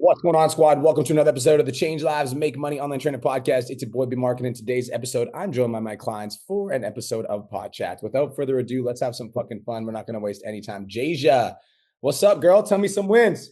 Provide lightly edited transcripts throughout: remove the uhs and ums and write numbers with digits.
What's going on, squad? Welcome to another episode of the Change Lives, Make Money Online Training Podcast. It's your boy, B Mark, and in today's episode, I'm joined by my clients for an episode of PodChats. Without further ado, let's have some fucking fun. We're not going to waste any time. Jasia, what's up, girl? Tell me some wins.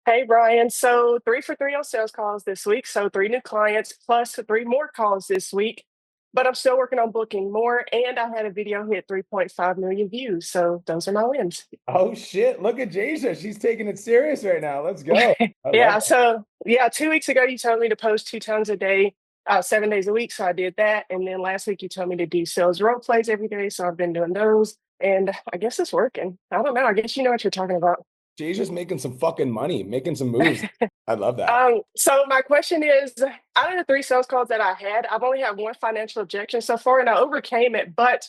Hey, Brian. So 3 for 3 on sales calls this week. So three new clients plus three more calls this week. But I'm still working on booking more. And I had a video hit 3.5 million views. So those are my wins. Oh, shit. Look at Jasia. She's taking it serious right now. Let's go. I love Yeah. that. So, yeah, 2 weeks ago, you told me to post 2 times a day, 7 days a week. So I did that. And then last week, you told me to do sales role plays every day. So I've been doing those. And I guess it's working. I don't know. I guess you know what you're talking about. Jasia's making some fucking money, making some moves. I love that. So my question is, out of the three sales calls that I had, I've only had one financial objection so far, and I overcame it. But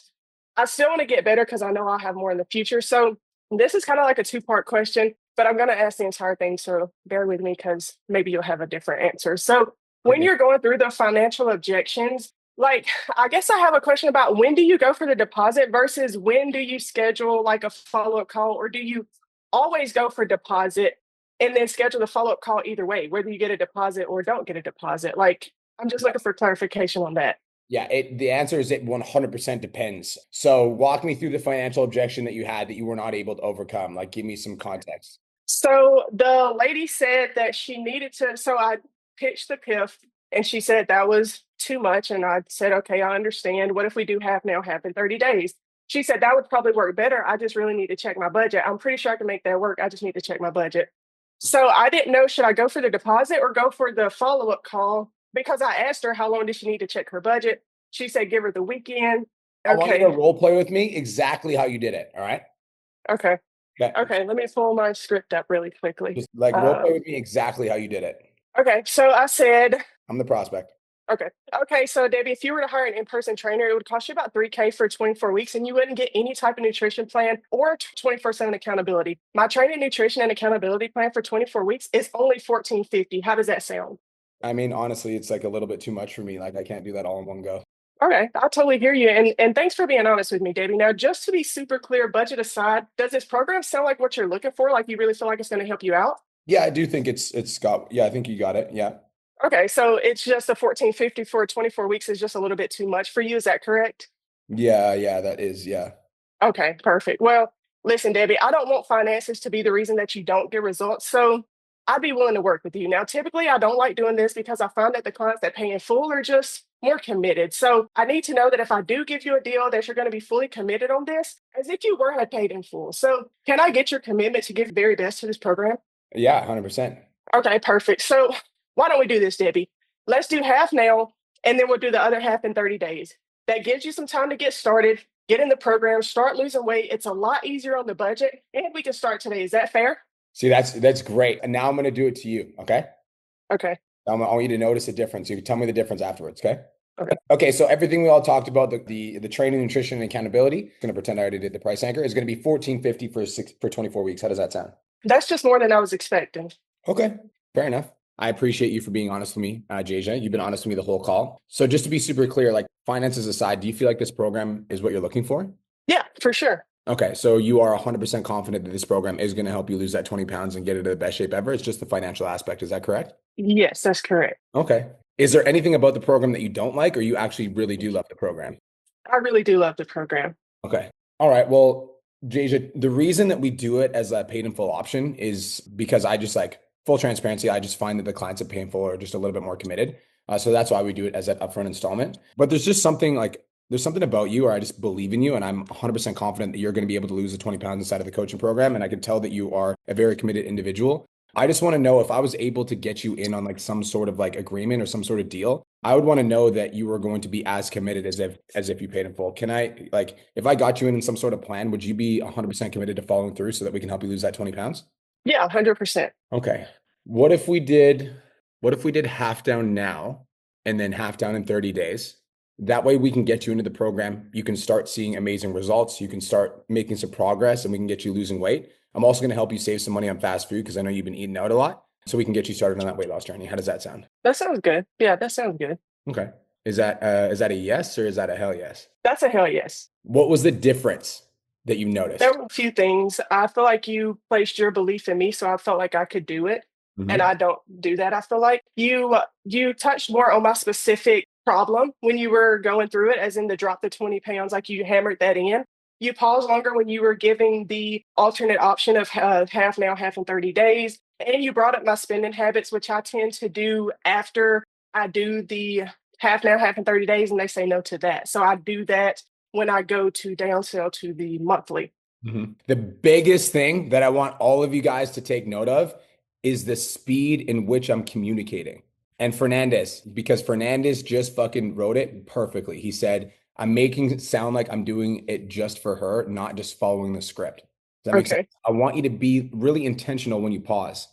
I still want to get better because I know I'll have more in the future. So this is kind of like a two-part question, but I'm going to ask the entire thing. So bear with me because maybe you'll have a different answer. So when Okay. you're going through the financial objections, like I guess I have a question about when do you go for the deposit versus when do you schedule like a follow-up call, or do you always go for deposit and then schedule the follow-up call either way, whether you get a deposit or don't get a deposit? Like, I'm just looking for clarification on that. Yeah, the answer is it 100% depends. So walk me through the financial objection that you had that you were not able to overcome. Like, give me some context. So the lady said that she needed to, so I pitched the PIF and she said that was too much. And I said, okay, I understand. What if we do half now, half in 30 days? She said that would probably work better. I just really need to check my budget. I'm pretty sure I can make that work. I just need to check my budget. So I didn't know, should I go for the deposit or go for the follow-up call? Because I asked her how long does she need to check her budget. She said, give her the weekend. I want you to Okay. role play with me exactly how you did it. All right. Okay. Okay. Okay. Let me pull my script up really quickly. Just like role play Um, with me exactly how you did it. okay. So I said, I'm the prospect. okay. Okay. So Debbie, if you were to hire an in-person trainer, it would cost you about 3K for 24 weeks and you wouldn't get any type of nutrition plan or 24/7 accountability. My training, nutrition, and accountability plan for 24 weeks is only 1450. How does that sound? I mean, honestly, it's like a little bit too much for me. Like, I can't do that all in one go. Okay, I totally hear you. And thanks for being honest with me, Debbie. Now, just to be super clear, budget aside, does this program sound like what you're looking for? Like you really feel like it's going to help you out? Yeah, I do think it's got, yeah, I think you got it. Yeah. Okay, so it's just a 1450 for 24 weeks is just a little bit too much for you. Is that correct? Yeah, yeah, that is. Yeah. Okay, perfect. Well, listen, Debbie, I don't want finances to be the reason that you don't get results. So I'd be willing to work with you. Now, typically, I don't like doing this because I find that the clients that pay in full are just more committed. So I need to know that if I do give you a deal, that you're going to be fully committed on this as if you were paid in full. So can I get your commitment to give the very best to this program? Yeah, 100%. Okay, perfect. So why don't we do this, Debbie? Let's do half now, and then we'll do the other half in 30 days. That gives you some time to get started, get in the program, start losing weight. It's a lot easier on the budget, and we can start today. Is that fair? See, that's great. And now I'm going to do it to you. Okay. Okay. I want you to notice the difference. You can tell me the difference afterwards. Okay. Okay. Okay. So everything we all talked about, the training, nutrition, and accountability, I'm going to pretend I already did the price anchor, is going to be 1450 for 24 weeks. How does that sound? That's just more than I was expecting. Okay. Fair enough. I appreciate you for being honest with me, Jasia. You've been honest with me the whole call. So just to be super clear, like finances aside, do you feel like this program is what you're looking for? Yeah, for sure. Okay. So you are 100% confident that this program is going to help you lose that 20 pounds and get it to the best shape ever. It's just the financial aspect. Is that correct? Yes, that's correct. Okay. Is there anything about the program that you don't like, or you actually really do love the program? I really do love the program. Okay. All right. Well, Jasia, the reason that we do it as a paid in full option is because I just like full transparency. I just find that the clients that pay in full are just a little bit more committed. So that's why we do it as an upfront installment. But there's just something like, there's something about you, or I just believe in you, and I'm 100% confident that you're going to be able to lose the 20 pounds inside of the coaching program. And I can tell that you are a very committed individual. I just want to know if I was able to get you in on like some sort of like agreement or some sort of deal. I would want to know that you were going to be as committed as if you paid in full. Can I, like, if I got you in some sort of plan, would you be 100% committed to following through so that we can help you lose that 20 pounds? Yeah, 100%. Okay. What if we did half down now and then half down in 30 days? That way we can get you into the program. You can start seeing amazing results. You can start making some progress, and we can get you losing weight. I'm also going to help you save some money on fast food because I know you've been eating out a lot. So we can get you started on that weight loss journey. How does that sound? That sounds good. Yeah, that sounds good. Okay. Is that a yes, or is that a hell yes? That's a hell yes. What was the difference that you There noticed? were a few things. I feel like you placed your belief in me, so I felt like I could do it. and I don't do that. I feel like you touched more on my specific problem when you were going through it, as in the drop the 20 pounds, like you hammered that in. You paused longer when you were giving the alternate option of half now, half in 30 days. And you brought up my spending habits, which I tend to do after I do the half now, half in 30 days, and they say no to that. So I do that when I go to downsell to the monthly. The biggest thing that I want all of you guys to take note of is the speed in which I'm communicating. And Fernandez, because Fernandez just fucking wrote it perfectly. He said, I'm making it sound like I'm doing it just for her, not just following the script. Does that make sense? Okay. I want you to be really intentional when you pause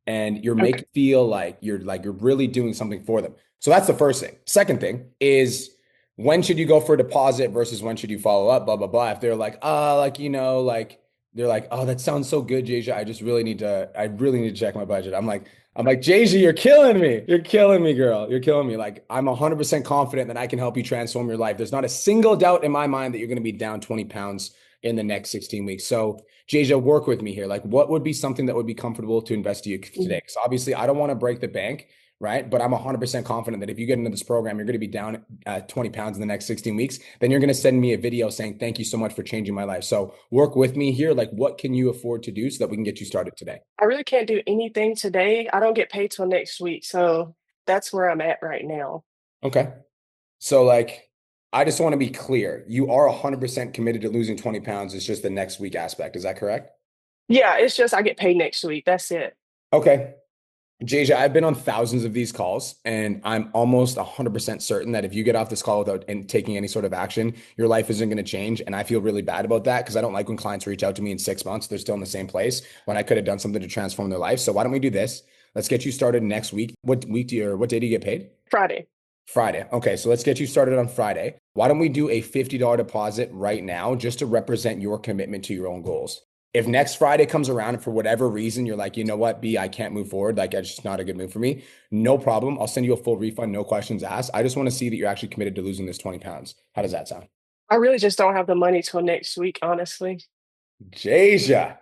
and you're Okay. making feel like you're really doing something for them. So that's the first thing. Second thing is when should you go for a deposit versus when should you follow up, blah, blah, blah. If they're like, they're like, oh, that sounds so good, Jasia. I really need to check my budget. I'm like, Jasia, you're killing me. You're killing me, girl. You're killing me. Like, I'm 100% confident that I can help you transform your life. There's not a single doubt in my mind that you're going to be down 20 pounds in the next 16 weeks. So, Jasia, work with me here. Like, what would be something that would be comfortable to invest to you today? Because obviously, I don't want to break the bank, right? But I'm 100% confident that if you get into this program, you're going to be down 20 pounds in the next 16 weeks. Then you're going to send me a video saying, thank you so much for changing my life. So work with me here. Like, what can you afford to do so that we can get you started today? I really can't do anything today. I don't get paid till next week. So that's where I'm at right now. Okay. So like, I just want to be clear. You are 100% committed to losing 20 pounds. It's just the next week aspect. Is that correct? Yeah, it's just I get paid next week. That's it. Okay. Jasia, I've been on thousands of these calls, and I'm almost 100% certain that if you get off this call without taking any sort of action, your life isn't going to change. And I feel really bad about that because I don't like when clients reach out to me in 6 months, they're still in the same place when I could have done something to transform their life. So why don't we do this? Let's get you started next week. What day do you get paid? Friday. Friday. Okay, so let's get you started on Friday. Why don't we do a $50 deposit right now just to represent your commitment to your own goals? If next Friday comes around and for whatever reason you're like, you know what, B, I can't move forward, like it's just not a good move for me, no problem. I'll send you a full refund, no questions asked. I just want to see that you're actually committed to losing this 20 pounds. How does that sound? I really just don't have the money till next week, honestly. Jasia,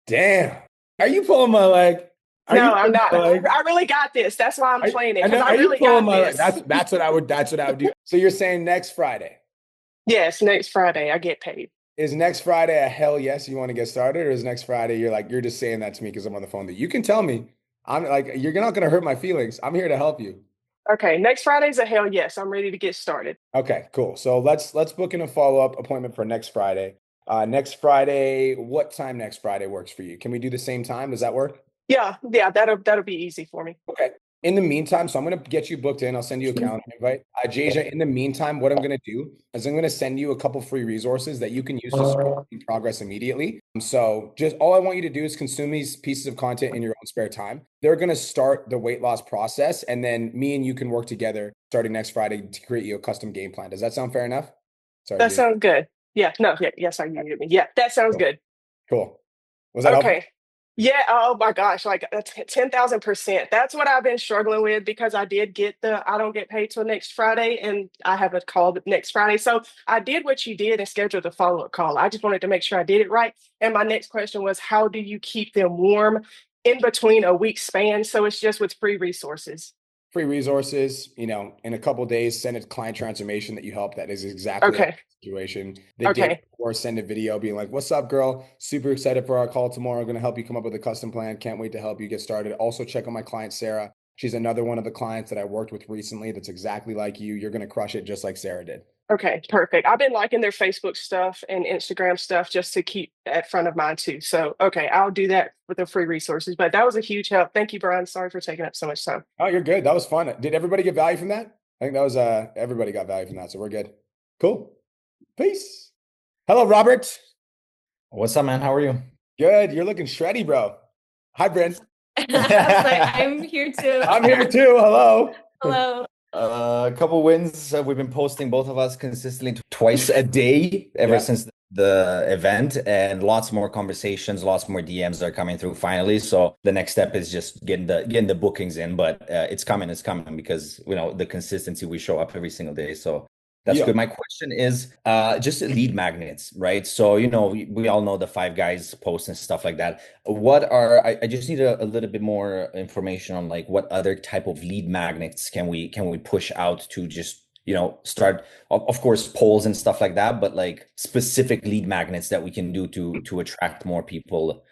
damn. Are you pulling my leg? Are you No, I'm pulling not. my leg? I really got this. That's why I'm playing it I know, because I are you really pulling got my leg? this. That's what I would do. So you're saying next Friday. Yes, next Friday I get paid. Is next Friday a hell yes, you want to get started, or is next Friday you're just saying that to me because I'm on the phone? That you can tell me. I'm like, you're not gonna hurt my feelings. I'm here to help you. Okay, next Friday's a hell yes. I'm ready to get started. Okay, cool. So let's book in a follow-up appointment for next Friday. Next Friday, what time next Friday works for you? Can we do the same time? Does that work? Yeah, that'll be easy for me. Okay. In the meantime, so I'm going to get you booked in. I'll send you a calendar invite. Jasia, in the meantime, what I'm going to do is I'm going to send you a couple free resources that you can use to start making progress immediately. So just all I want you to do is consume these pieces of content in your own spare time. They're going to start the weight loss process, and then me and you can work together starting next Friday to create you a custom game plan. Does that sound fair enough? Sorry, That Jasia. sounds good. Yeah, no, yeah, yes, I you hear me. Yeah, that sounds Cool. good. Cool. Was that helpful? Okay. Yeah, oh my gosh, like 10,000%. That's what I've been struggling with because I did get the I don't get paid till next Friday and I have a call next Friday. So I did what you did and scheduled the follow-up call. I just wanted to make sure I did it right. And my next question was, how do you keep them warm in between a week span? So it's just with free resources. Free resources, in a couple of days, send a client transformation that you help that is exactly that Okay. situation. The day Okay. before, send a video being like, what's up, girl? Super excited for our call tomorrow. Going to help you come up with a custom plan. Can't wait to help you get started. Also, check on my client, Sarah. She's another one of the clients that I worked with recently that's exactly like you. You're going to crush it just like Sarah did. Okay, perfect. I've been liking their Facebook stuff and Instagram stuff just to keep at front of mine too. So, okay, I'll do that with the free resources. But that was a huge help. Thank you, Brian. Sorry for taking up so much time. Oh, you're good. That was fun. Did everybody get value from that? I think that was everybody got value from that. So we're good. Cool. Peace. Hello, Robert. What's up, man? How are you? Good. You're looking shreddy, bro. Hi, Brent. I was like, I'm here too. I'm here too. Hello. Hello. A couple wins. We've been posting both of us consistently twice a day ever Yeah. since the event, and lots more conversations, lots more DMs are coming through finally. So the next step is just getting the bookings in, but it's coming because the consistency, we show up every single day. So That's Yeah. good. My question is just lead magnets, right? So, we all know the Five Guys posts and stuff like that. I just need a little bit more information on like what other type of lead magnets can we push out to just, start, of course, polls and stuff like that, but like specific lead magnets that we can do to attract more people,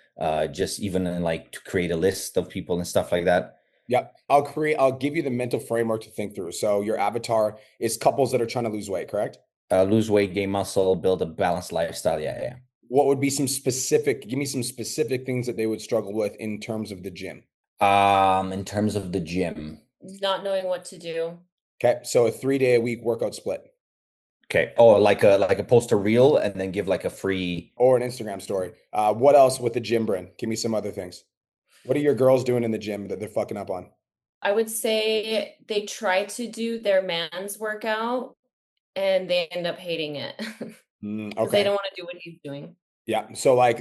just even in like to create a list of people and stuff like that. Yep. I'll give you the mental framework to think through. So your avatar is couples that are trying to lose weight, correct? Lose weight, gain muscle, build a balanced lifestyle. Yeah, yeah. What would be give me some specific things that they would struggle with in terms of the gym? In terms of the gym. Not knowing what to do. Okay. So a 3 day a week workout split Okay. Oh, like a poster reel and then give like a free. or an Instagram story. What else with the gym, Bryn? Give me some other things. What are your girls doing in the gym that they're fucking up on? I would say they try to do their man's workout and they end up hating it because they Okay. don't want to do what he's doing. Yeah. So like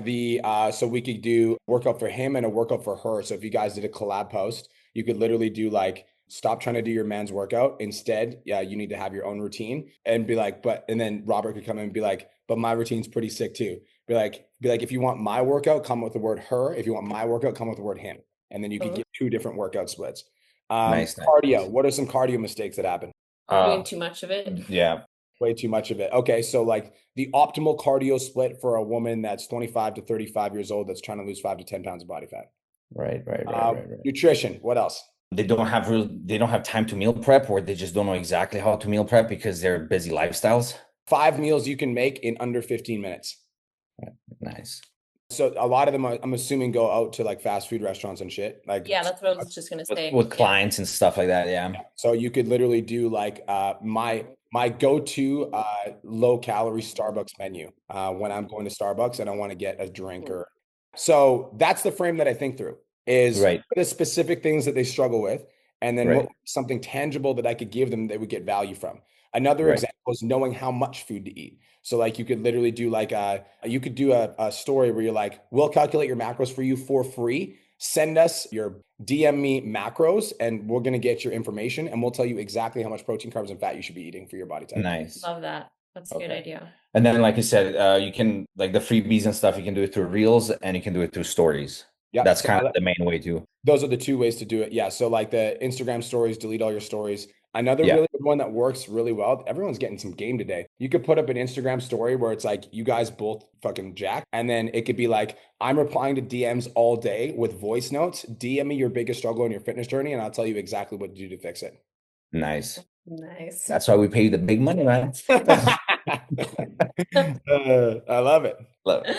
so we could do workout for him and a workout for her. So if you guys did a collab post, you could literally do like, stop trying to do your man's workout. Instead, yeah, you need to have your own routine and be like, and then Robert could come in and be like, but my routine's pretty sick too. Be like, if you want my workout, come with the word her. If you want my workout, come with the word him. And then you could get 2 different workout splits. Nice, Cardio. nice. What are some cardio mistakes that happen? Doing too much of it. Yeah. Way too much of it. Okay, so like the optimal cardio split for a woman that's 25 to 35 years old that's trying to lose 5 to 10 pounds of body fat. Right. Nutrition. What else? They don't have time to meal prep, or they just don't know exactly how to meal prep because they're busy lifestyles. 5 meals you can make in under 15 minutes. Nice. So a lot of them, I'm assuming, go out to like fast food restaurants and shit. Like, Yeah, that's what I was just gonna say. With clients and stuff like that. Yeah. so you could literally do like my go-to low calorie Starbucks menu when I'm going to Starbucks and I want to get a drink or so that's the frame that I think through is Right. the specific things that they struggle with and then Right. something tangible that I could give them that would get value from. Another Right. example is knowing how much food to eat. So like you could literally do like you could do a story where you're like, we'll calculate your macros for you for free. Send us your DM me macros and we're going to get your information and we'll tell you exactly how much protein, carbs, and fat you should be eating for your body type. Nice. Love that. That's a good idea. And then, like you said, you can like the freebies and stuff, you can do it through reels and you can do it through stories. Yeah. That's kind of the main way too. Those are the 2 ways to do it. Yeah. So like the Instagram stories, delete all your stories. Another Yeah. really good one that works really well. Everyone's getting some game today. You could put up an Instagram story where it's like you guys both fucking jack. And then it could be like, I'm replying to DMs all day with voice notes. DM me your biggest struggle in your fitness journey, and I'll tell you exactly what to do to fix it. Nice. Nice. That's why we pay you the big money, man. I love it.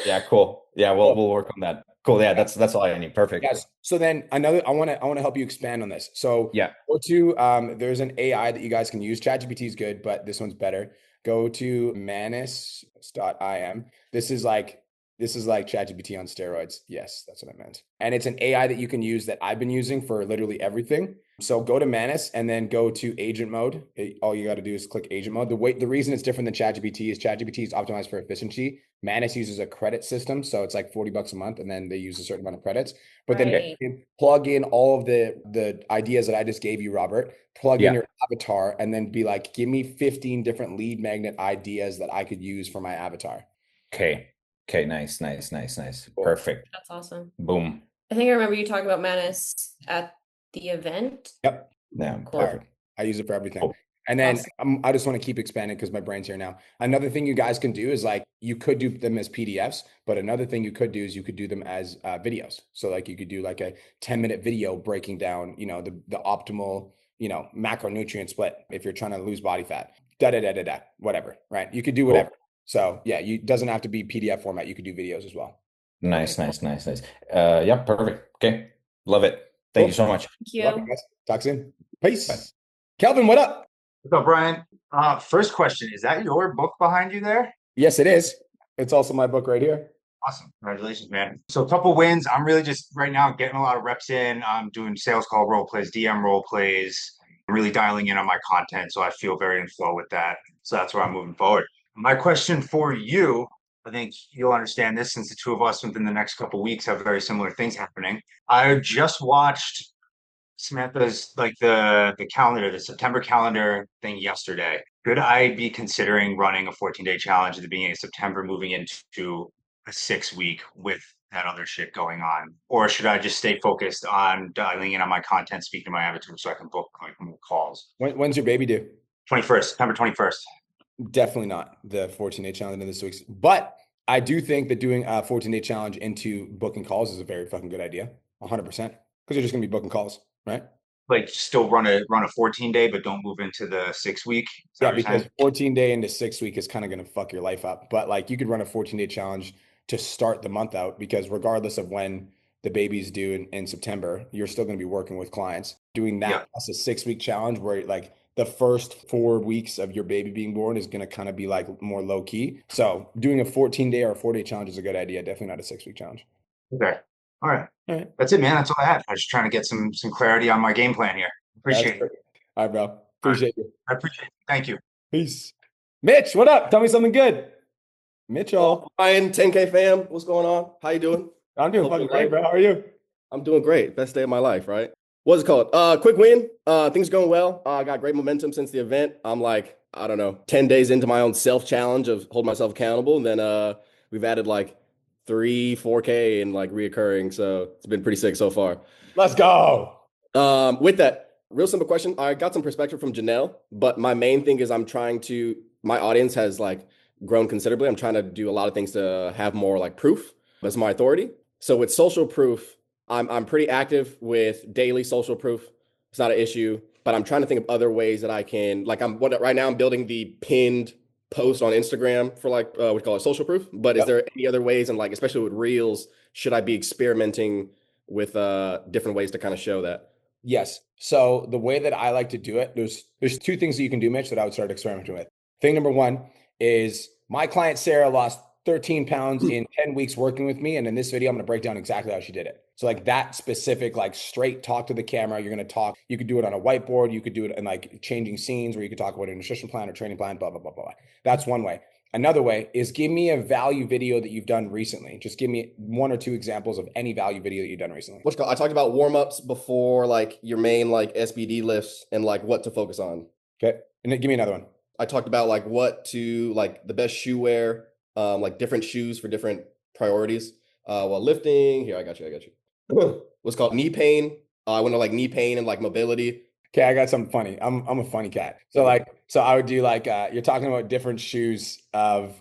Yeah, cool. Yeah, we'll work on that. Cool. Yeah, that's all I need. Perfect. Yes. So then I want to help you expand on this. So Yeah. go to there's an AI that you guys can use. ChatGPT is good, but this one's better. Go to manus.im. This is like ChatGPT on steroids. Yes, that's what I meant. And it's an AI that you can use that I've been using for literally everything. So go to Manus and then go to agent mode. All you got to do is click agent mode. The reason it's different than ChatGPT is ChatGPT is optimized for efficiency. Manus uses a credit system, so it's like $40 a month, and then they use a certain amount of credits. But then you can plug in all of the ideas that I just gave you, Robert. Plug in your avatar, and then be like, give me 15 different lead magnet ideas that I could use for my avatar. Okay. Nice. Cool. Perfect. That's awesome. Boom. I think I remember you talking about Manus at the event. Yep. Yeah. Cool. Perfect. I use it for everything. Cool. And then Awesome. I just want to keep expanding because my brain's here now. Another thing you guys can do is like you could do them as PDFs, but another thing you could do is you could do them as videos. So like you could do like a 10-minute video breaking down, the optimal, macronutrient split if you're trying to lose body fat, whatever, right? You could do whatever. Cool. So yeah, it doesn't have to be PDF format. You could do videos as well. Nice. Yeah, perfect. Okay. Love it. Thank you so much. Thank you. Welcome, guys. Talk soon. Peace. Bye. Kelvin, what up? What's up, Brian? First question, is that your book behind you there? Yes, it is. It's also my book right here. Awesome. Congratulations, man. So a couple wins. I'm really just right now getting a lot of reps in. I'm doing sales call role plays, DM role plays. I'm really dialing in on my content. So I feel very in flow with that. So that's where I'm moving forward. My question for you, I think you'll understand this since the two of us within the next couple of weeks have very similar things happening. I just watched Samantha's like the calendar, the September calendar thing yesterday. Could I be considering running a 14-day challenge at the beginning of September, moving into a 6 week with that other shit going on? Or should I just stay focused on dialing in on my content, speaking to my avatar so I can book like more calls? When's your baby due? 21st, September 21st. Definitely not the 14-day challenge in this week's. But I do think that doing a 14-day challenge into booking calls is a very fucking good idea. 100%. Because you're just gonna be booking calls, right? Like still run a 14-day, but don't move into the 6 week. Is that Yeah, what you're because saying? 14-day into 6 week is kind of going to fuck your life up. But like you could run a 14-day challenge to start the month out because regardless of when the baby's due in September, you're still going to be working with clients. Doing Yeah. that plus a 6 week challenge where like the first 4 weeks of your baby being born is going to kind of be like more low key. So doing a 14-day or a 4-day challenge is a good idea. Definitely not a 6 week challenge. Okay. All right. All right. That's it, man. That's all I had. I was just trying to get some clarity on my game plan here. That's Appreciate it. great. All right, bro. Appreciate you. I appreciate it. Thank you. Peace. Mitch, what up? Tell me something good. Mitchell. Ryan, 10K fam, what's going on? How you doing? I'm doing Hope fucking you're great, bro. How are you? I'm doing great. Best day of my life, right? What's it called? Quick win. Things are going well. I got great momentum since the event. I'm like, I don't know, 10 days into my own self challenge of hold myself accountable. And then we've added like 4K and like reoccurring. So it's been pretty sick so far. Let's go. With that, real simple question. I got some perspective from Janelle, but my main thing is my audience has like grown considerably. I'm trying to do a lot of things to have more like proof as my authority. So with social proof, I'm pretty active with daily social proof. It's not an issue, but I'm trying to think of other ways that I can right now I'm building the pinned post on Instagram for like we call it social proof. But is there any other ways, and like especially with Reels, should I be experimenting with different ways to kind of show that? Yes. So the way that I like to do it, there's two things that you can do, Mitch, that I would start experimenting with. Thing number one is my client Sarah lost 13 pounds in 10 weeks working with me. And in this video, I'm going to break down exactly how she did it. So like that specific, like straight talk to the camera, you're going to talk, you could do it on a whiteboard. You could do it in like changing scenes where you could talk about a nutrition plan or training plan, blah, blah, blah, blah, blah. That's one way. Another way is give me a value video that you've done recently. Just give me 1 or 2 examples of any value video that you've done recently. I talked about warm-ups before, like your main like SBD lifts and like what to focus on. Okay. And then give me another one. I talked about like what to like the best shoe wear, like different shoes for different priorities. While lifting, here I got you. What's called knee pain. I went to like knee pain and like mobility. Okay, I got something funny. I'm a funny cat. So I would do like you're talking about different shoes to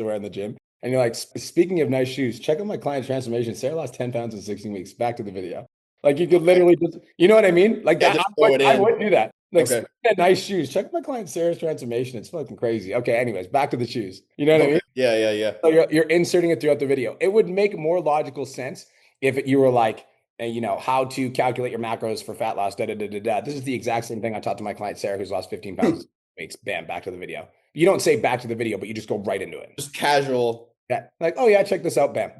wear in the gym. And you're like, speaking of nice shoes, check out my client transformation. Sarah lost 10 pounds in 16 weeks. Back to the video. Like you could literally just, you know what I mean? Like that, I would do that. Like speaking of nice shoes, check out my client Sarah's transformation. It's fucking crazy. Okay, anyways, back to the shoes. You know what I mean? Yeah. So you're inserting it throughout the video. It would make more logical sense if you were like, how to calculate your macros for fat loss, This is the exact same thing I taught to my client, Sarah, who's lost 15 pounds. Makes bam, back to the video. You don't say back to the video, but you just go right into it. Just casual. Yeah. Like, oh yeah, check this out, bam.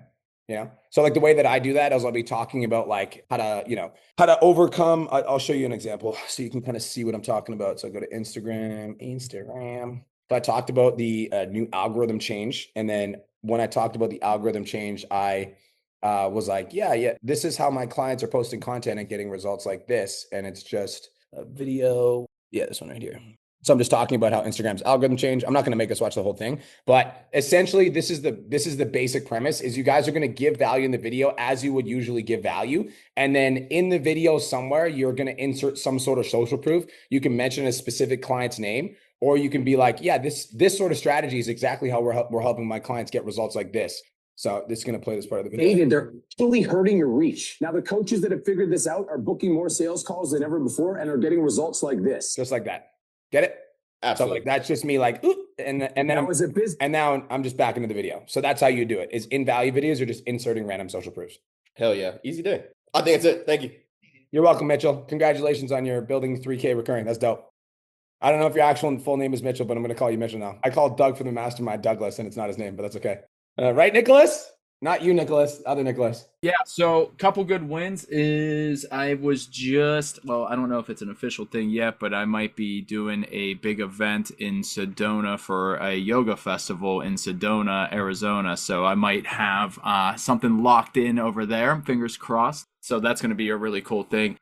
So like the way that I do that is I'll be talking about like how to overcome. I'll show you an example so you can kind of see what I'm talking about. So I go to Instagram. So I talked about the new algorithm change. And then when I talked about the algorithm change, I was like, yeah, this is how my clients are posting content and getting results like this. And it's just a video. Yeah, this one right here. So I'm just talking about how Instagram's algorithm changed. I'm not going to make us watch the whole thing, but essentially this is the basic premise is you guys are going to give value in the video as you would usually give value. And then in the video somewhere, you're going to insert some sort of social proof. You can mention a specific client's name, or you can be like, yeah, this sort of strategy is exactly how we're helping my clients get results like this. So this is going to play this part of the video. They're truly hurting your reach. Now, the coaches that have figured this out are booking more sales calls than ever before and are getting results like this. Just like that. Get it? Absolutely. So like that's just me like, ooh, and now I'm just back into the video. So that's how you do it. Is in value videos, you're just inserting random social proofs. Hell yeah. Easy day. I think that's it. Thank you. You're welcome, Mitchell. Congratulations on your building 3K recurring. That's dope. I don't know if your actual full name is Mitchell, but I'm going to call you Mitchell now. I called Doug for the mastermind Douglas, and it's not his name, but that's okay. Right, Nicholas? Not you, Nicholas. Other Nicholas. Yeah, so couple good wins is I was I don't know if it's an official thing yet, but I might be doing a big event in Sedona for a yoga festival in Sedona, Arizona. So I might have something locked in over there, fingers crossed. So that's going to be a really cool thing.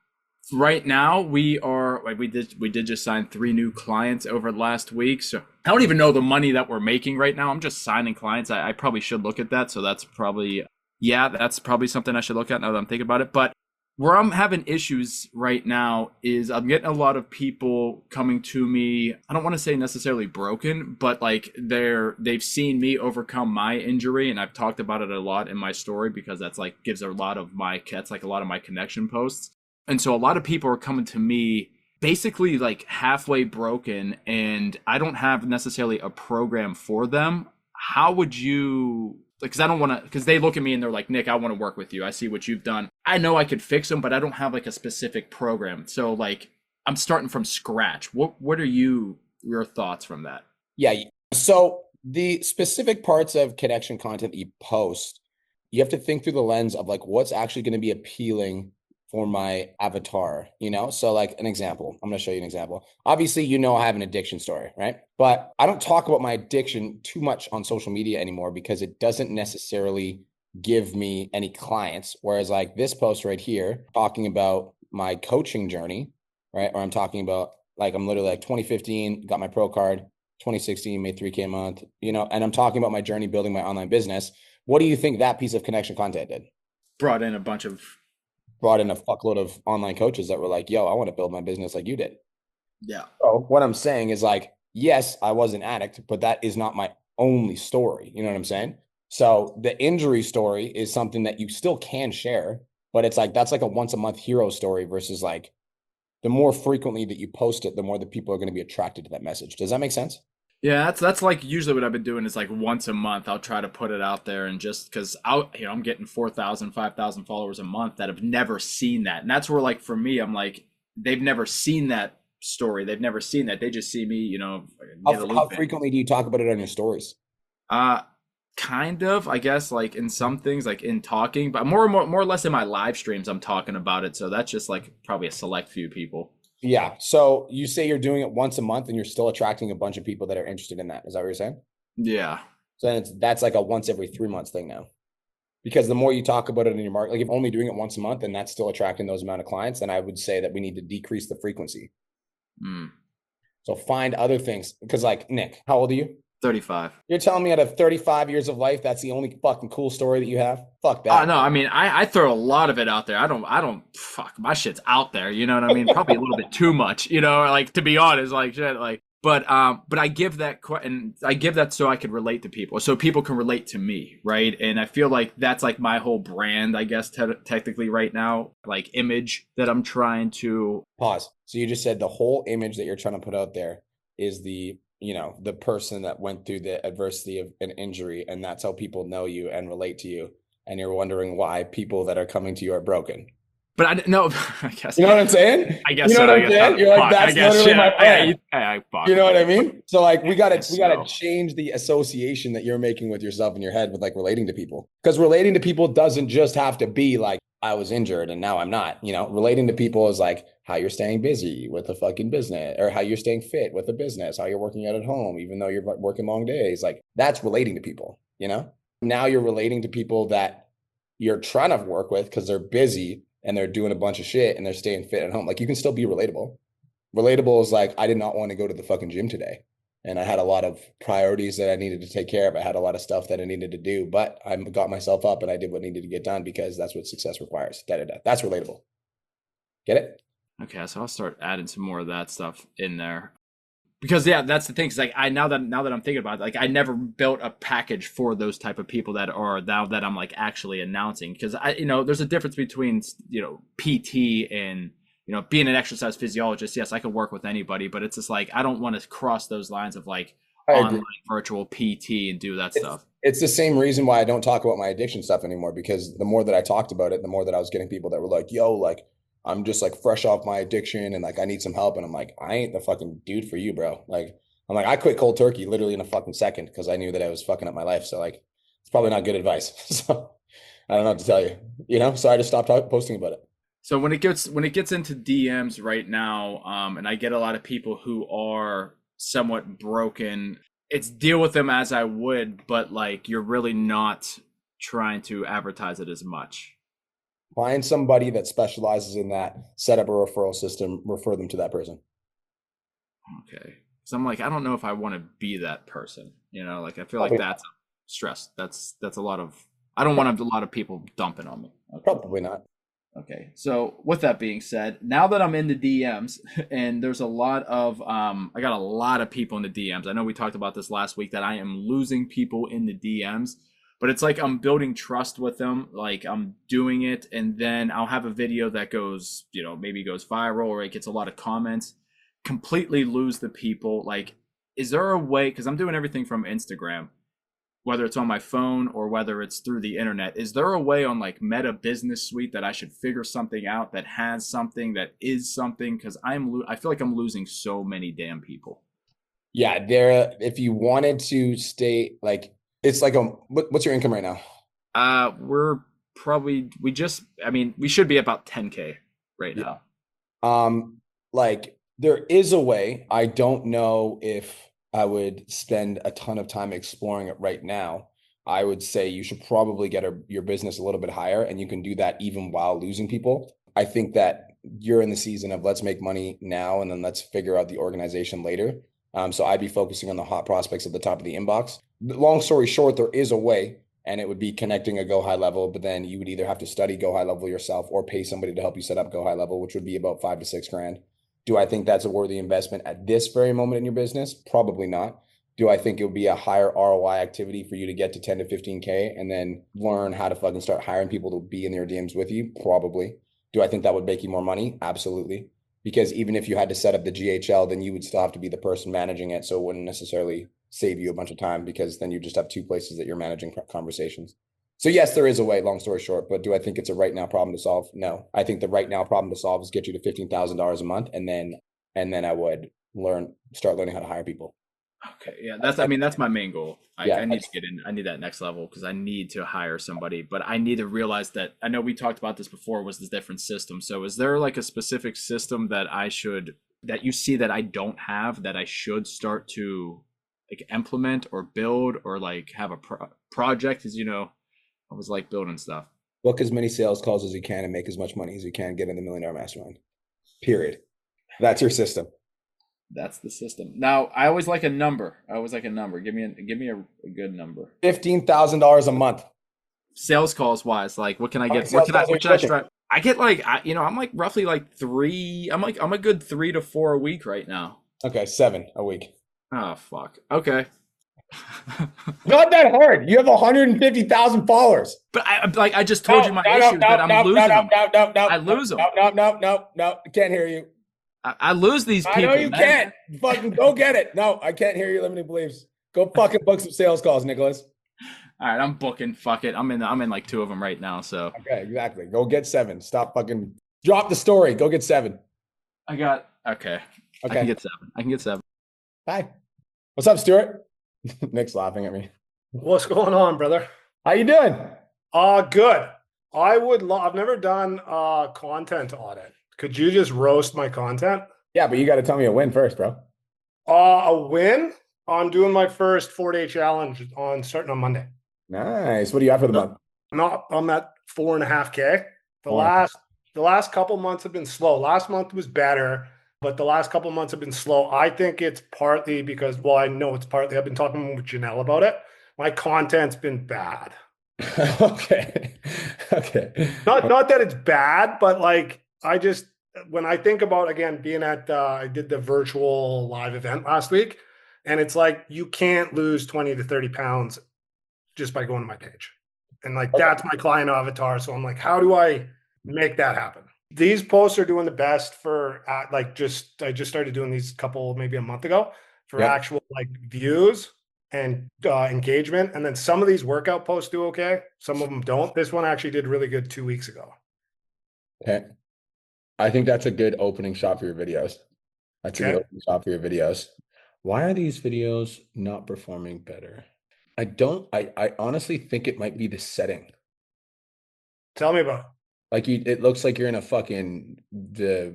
Right now, we are we did just sign 3 new clients over last week. So I don't even know the money that we're making right now. I'm just signing clients. I probably should look at that. So that's probably something I should look at now that I'm thinking about it. But where I'm having issues right now is I'm getting a lot of people coming to me. I don't want to say necessarily broken, but like they've seen me overcome my injury, and I've talked about it a lot in my story because that's like gives a lot of my connection posts. And so a lot of people are coming to me basically like halfway broken, and I don't have necessarily a program for them. How would you, because I don't want to, because they look at me and they're like, Nick, I want to work with you. I see what you've done. I know I could fix them, but I don't have like a specific program. So like I'm starting from scratch. What are your thoughts from that? Yeah. So the specific parts of connection content that you post, you have to think through the lens of like what's actually going to be appealing for my avatar, you know? So like an example, I'm going to show you an example. Obviously, you know, I have an addiction story, right? But I don't talk about my addiction too much on social media anymore because it doesn't necessarily give me any clients. Whereas like this post right here, talking about my coaching journey, right? Or I'm talking about like, I'm literally like 2015, got my pro card, 2016, made 3K a month, you know, and I'm talking about my journey building my online business. What do you think that piece of connection content did? Brought in a fuckload of online coaches that were like, yo, I want to build my business like you did. Yeah. So what I'm saying is like, yes, I was an addict, but that is not my only story. You know what I'm saying? So the injury story is something that you still can share, but it's like, that's like a once a month hero story versus like the more frequently that you post it, the more the people are going to be attracted to that message. Does that make sense? Yeah, that's like usually what I've been doing is like once a month I'll try to put it out there, and just because I'm getting 4,000, 5,000 followers a month that have never seen that. And that's where like for me, I'm like, they've never seen that story. They've never seen that. They just see me, you know. How frequently do you talk about it on your stories? Kind of, I guess, like in some things, like in talking, but more or less in my live streams, I'm talking about it. So that's just like probably a select few people. Yeah. So you say you're doing it once a month and you're still attracting a bunch of people that are interested in that. Is that what you're saying? Yeah. So then that's like a once every 3 months thing now. Because the more you talk about it in your market, like if only doing it once a month and that's still attracting those amount of clients, then I would say that we need to decrease the frequency. So find other things. Because like, Nick, how old are you? 35. You're telling me out of 35 years of life, that's the only fucking cool story that you have? Fuck that. No, I mean, I throw a lot of it out there. I don't fuck, my shit's out there. You know what I mean? Probably a little bit too much, you know, like to be honest, like shit, like, but I give that and I give that so I can relate to people, so people can relate to me. Right. And I feel like that's like my whole brand, I guess, technically right now, like image that I'm trying to pause. So you just said the whole image that you're trying to put out there is the, you know, the person that went through the adversity of an injury, and that's how people know you and relate to you. And you're wondering why people that are coming to you are broken. But I know, I guess. You know what I'm saying? I guess you know so. what I'm saying? You're like, that's literally my plan. You know what I mean? So like, we gotta change the association that you're making with yourself in your head with like relating to people. Because relating to people doesn't just have to be like, I was injured and now I'm not. You know, relating to people is like how you're staying busy with a fucking business, or how you're staying fit with a business, how you're working out at home, even though you're working long days. Like that's relating to people, you know? Now you're relating to people that you're trying to work with because they're busy and they're doing a bunch of shit and they're staying fit at home. Like you can still be relatable. Relatable is like, I did not want to go to the fucking gym today. And I had a lot of priorities that I needed to take care of. I had a lot of stuff that I needed to do, but I got myself up and I did what needed to get done because that's what success requires. That's relatable. Get it? Okay, so I'll start adding some more of that stuff in there. Because yeah, that's the thing. Cause like now that I'm thinking about it, like I never built a package for those type of people that are now that I'm like actually announcing. Because there's a difference between, PT and, being an exercise physiologist. Yes, I could work with anybody, but it's just like, I don't want to cross those lines of like online virtual PT and do that stuff. It's the same reason why I don't talk about my addiction stuff anymore, because the more that I talked about it, the more that I was getting people that were like, yo, like, I'm just like fresh off my addiction and like I need some help. And I'm like, I ain't the fucking dude for you, bro. Like, I'm like, I quit cold turkey literally in a fucking second because I knew that I was fucking up my life. So like, it's probably not good advice. So I don't know what to tell you, so I just stopped posting about it. So when it gets into DMs right now, and I get a lot of people who are somewhat broken, it's deal with them as I would, but like, you're really not trying to advertise it as much. Find somebody that specializes in that, set up a referral system, refer them to that person. Okay. So I'm like, I don't know if I want to be that person. Like I feel Probably like that's stress. That's a lot of. I don't want a lot of people dumping on me. Okay. Probably not. Okay. So with that being said, now that I'm in the DMs and there's a lot of I got a lot of people in the DMs. I know we talked about this last week that I am losing people in the DMs, but it's like I'm building trust with them. Like I'm doing it, and then I'll have a video that goes, maybe goes viral or it gets a lot of comments. Completely lose the people. Like, is there a way? Because I'm doing everything from Instagram, whether it's on my phone or whether it's through the internet. Is there a way on like Meta Business Suite that I should figure something out that has something that is something? Because I feel like I'm losing so many damn people. Yeah, if you wanted to stay like, it's like what's your income right now? We're probably we should be about 10K right now. Like there is a way. I don't know if I would spend a ton of time exploring it right now. I would say you should probably get your business a little bit higher, and you can do that even while losing people. I think that you're in the season of let's make money now and then let's figure out the organization later. So I'd be focusing on the hot prospects at the top of the inbox. Long story short, there is a way, and it would be connecting a Go High Level, but then you would either have to study Go High Level yourself or pay somebody to help you set up Go High Level, which would be about $5 to $6 grand. Do I think that's a worthy investment at this very moment in your business? Probably not. Do I think it would be a higher ROI activity for you to get to 10 to 15K and then learn how to fucking start hiring people to be in your DMs with you? Probably. Do I think that would make you more money? Absolutely. Because even if you had to set up the GHL, then you would still have to be the person managing it. So it wouldn't necessarily save you a bunch of time because then you just have two places that you're managing conversations. So yes, there is a way, long story short, but do I think it's a right now problem to solve? No. I think the right now problem to solve is get you to $15,000 a month. And then I would start learning how to hire people. Okay. Yeah. That's my main goal. I need to get in. I need that next level because I need to hire somebody, but I need to realize that I know we talked about this before was this different system. So is there like a specific system that that you see that I don't have that I should start to like implement or build or like have a project as I was like building stuff. Book as many sales calls as you can and make as much money as you can, get in the $1 Million Mastermind. Period. That's your system. That's the system. Now, I always like a number. Give me a good number. $15,000 a month. Sales calls wise, like what can I get? What should I strive? I get like I'm like roughly like 3. I'm a good 3 to 4 a week right now. Okay, 7 a week. Oh fuck. Okay. Not that hard. You have 150,000 followers. But I just told you my issue that I'm losing them. I lose them. No. I can't hear you. I lose these people. I know you can't. Fucking go get it. No, I can't hear your limiting beliefs. Go fucking book some sales calls, Nicholas. All right, I'm booking. Fuck it. I'm in like 2 of them right now. So okay, exactly. Go get 7. Stop fucking. Drop the story. Go get 7. Okay. I can get 7. Hi. What's up, Stuart? Nick's laughing at me. What's going on, brother? How you doing? Good. I've never done a content audit. Could you just roast my content? Yeah, but you got to tell me a win first, bro. A win? I'm doing my first 4-day challenge starting on Monday. Nice. What do you have for the month? I'm at 4.5K. The last couple months have been slow. Last month was better, but the last couple months have been slow. I think it's partly because, I know it's partly, I've been talking with Janelle about it. My content's been bad. Okay. Not that it's bad, but like, when I think about, again, being at, I did the virtual live event last week, and it's like, you can't lose 20 to 30 pounds just by going to my page. And like, that's my client avatar. So I'm like, how do I make that happen? These posts are doing the best for I just started doing these maybe a month ago for actual like views and engagement. And then some of these workout posts do okay. Some of them don't. This one actually did really good 2 weeks ago. Okay. I think that's a good opening shot for your videos. That's a good opening shot for your videos. Why are these videos not performing better? I honestly think it might be the setting. Tell me about it. Like it looks like you're in the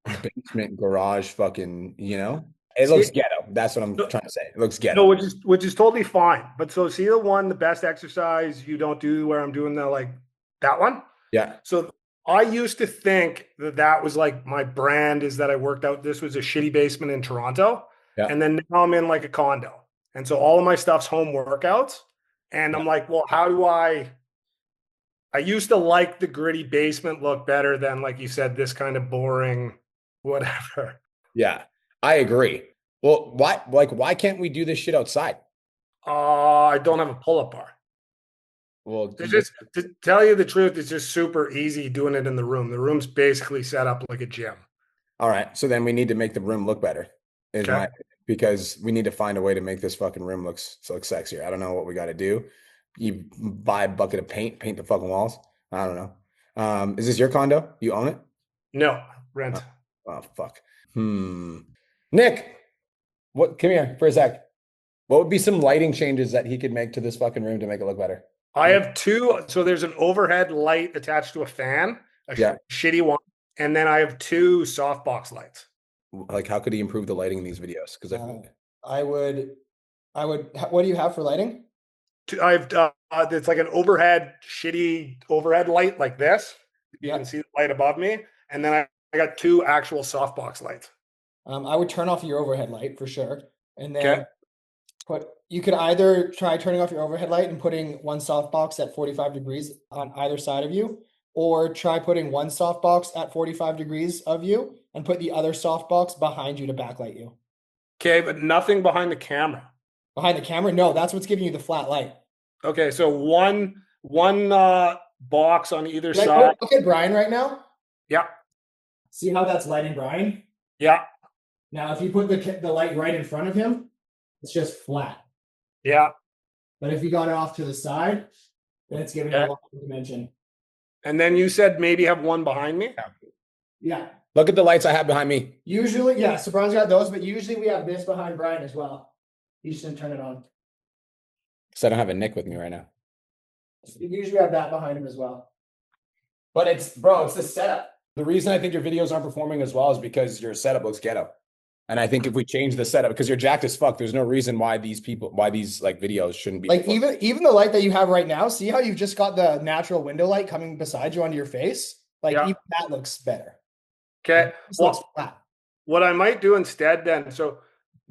basement garage fucking, It looks ghetto. That's what I'm trying to say. It looks ghetto. No, which is totally fine. But so see the best exercise you don't do where I'm doing that one? Yeah. So I used to think that was like my brand, is that I worked out. This was a shitty basement in Toronto. Yeah. And then now I'm in like a condo. And so all of my stuff's home workouts. And I'm like, well, how do I used to like the gritty basement look better than, like you said, this kind of boring whatever. Yeah, I agree. Well, why can't we do this shit outside? I don't have a pull-up bar. Well, It's just, to tell you the truth, it's just super easy doing it in the room. The room's basically set up like a gym. all right. So then we need to make the room look better. Okay. Because we need to find a way to make this fucking room look sexier. I don't know what we got to do. You buy a bucket of paint the fucking walls. I don't know. Is this your condo? You own it? No, rent. Oh fuck. Nick, what? Come here for a sec. What would be some lighting changes that he could make to this fucking room to make it look better? I have two. So there's an overhead light attached to a fan, shitty one. And then I have two softbox lights. Like, how could he improve the lighting in these videos? Because I would. What do you have for lighting? I have it's like an shitty overhead light like this. You can see the light above me, and then I got two actual softbox lights. I would turn off your overhead light for sure, and then you could either try turning off your overhead light and putting one softbox at 45 degrees on either side of you, or try putting one softbox at 45 degrees of you and put the other softbox behind you to backlight you. Okay, but nothing behind the camera. Behind the camera? No, that's what's giving you the flat light. Okay, so one box on either side. Look at Brian right now. Yeah. See how that's lighting Brian? Yeah. Now, if you put the light right in front of him, it's just flat. Yeah. But if you got it off to the side, then it's giving you a lot of dimension. And then you said maybe have one behind me? Yeah. Look at the lights I have behind me. Usually, yeah, so Brian's got those, but usually we have this behind Brian as well. You just didn't turn it on. So I don't have a Nick with me right now. Usually we have that behind him as well. But it's the setup. The reason I think your videos aren't performing as well is because your setup looks ghetto. And I think if we change the setup, because you're jacked as fuck, there's no reason why these like videos shouldn't be. Like even the light that you have right now, see how you've just got the natural window light coming beside you onto your face? Like even that looks better. Okay. Looks flat. What I might do instead then, so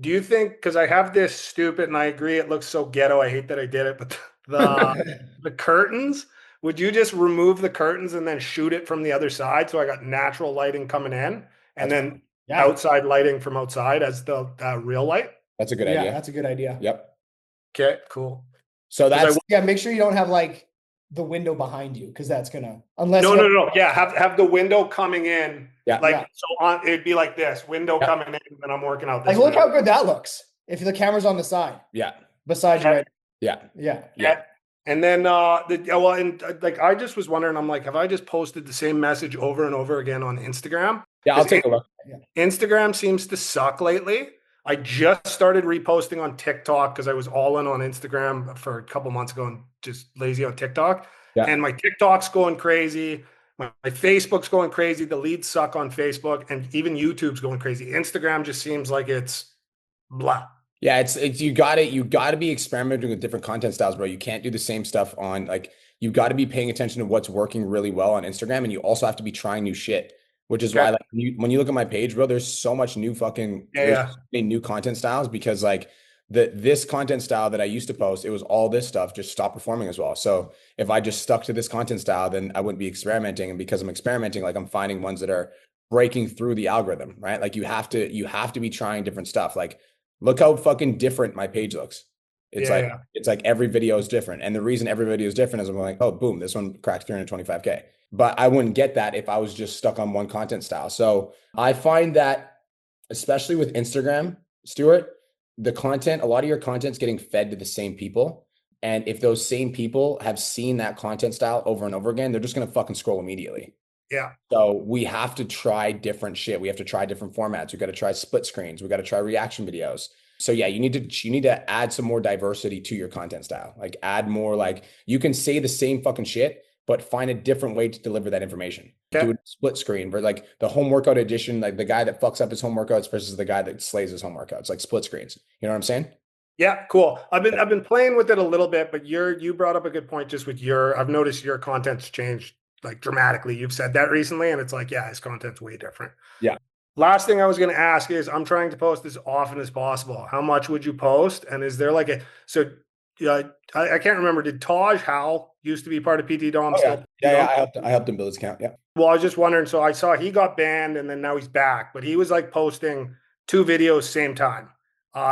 do you think, because I have this stupid, and I agree it looks so ghetto, I hate that I did it, but the curtains, would you just remove the curtains and then shoot it from the other side so I got natural lighting coming in and then outside lighting from outside as the real light? That's a good idea. Yeah, that's a good idea. Yep. Okay, cool. So that's make sure you don't have like the window behind you, because that's gonna no. Yeah, have the window coming in. Yeah. So it'd be like this window coming in, and I'm working out this. Like, look how good that looks. If the camera's on the side. Yeah. Beside you. Right? Yeah. And then I just was wondering, I'm like, have I just posted the same message over and over again on Instagram? Yeah, I'll take a look. Instagram seems to suck lately. I just started reposting on TikTok because I was all in on Instagram for a couple months ago and just lazy on TikTok. Yeah. And my TikTok's going crazy. My Facebook's going crazy. The leads suck on Facebook, and even YouTube's going crazy. Instagram just seems like it's blah. Yeah, it's you got to be experimenting with different content styles, bro. You can't do the same stuff on, like, you got to be paying attention to what's working really well on Instagram, and you also have to be trying new shit. Which is why, like, when you look at my page, bro, there's so much new fucking new content styles, because like this content style that I used to post, it was all this stuff just stopped performing as well. So if I just stuck to this content style, then I wouldn't be experimenting. And because I'm experimenting, like, I'm finding ones that are breaking through the algorithm, right? Like you have to be trying different stuff. Like, look how fucking different my page looks. It's like every video is different. And the reason every video is different is I'm like, oh, boom, this one cracked 325K. But I wouldn't get that if I was just stuck on one content style. So I find that, especially with Instagram, Stuart, a lot of your content's getting fed to the same people. And if those same people have seen that content style over and over again, they're just going to fucking scroll immediately. Yeah. So we have to try different shit. We have to try different formats. We got to try split screens. We got to try reaction videos. So yeah, you need to add some more diversity to your content style. Like, add more, like, you can say the same fucking shit, but find a different way to deliver that information. Do a split screen, for like the home workout edition, like the guy that fucks up his home workouts versus the guy that slays his home workouts, like split screens. You know what I'm saying? Yeah, cool. I've been playing with it a little bit, but you brought up a good point just with I've noticed your content's changed like dramatically. You've said that recently, and it's like, yeah, his content's way different. Yeah. Last thing I was going to ask is, I'm trying to post as often as possible. How much would you post? And is there like I can't remember. Did Taj Howell used to be part of PT Dom? Oh, Still? yeah. I helped him build his account. Yeah. Well, I was just wondering. So I saw he got banned, and then now he's back. But he was like posting 2 videos same time.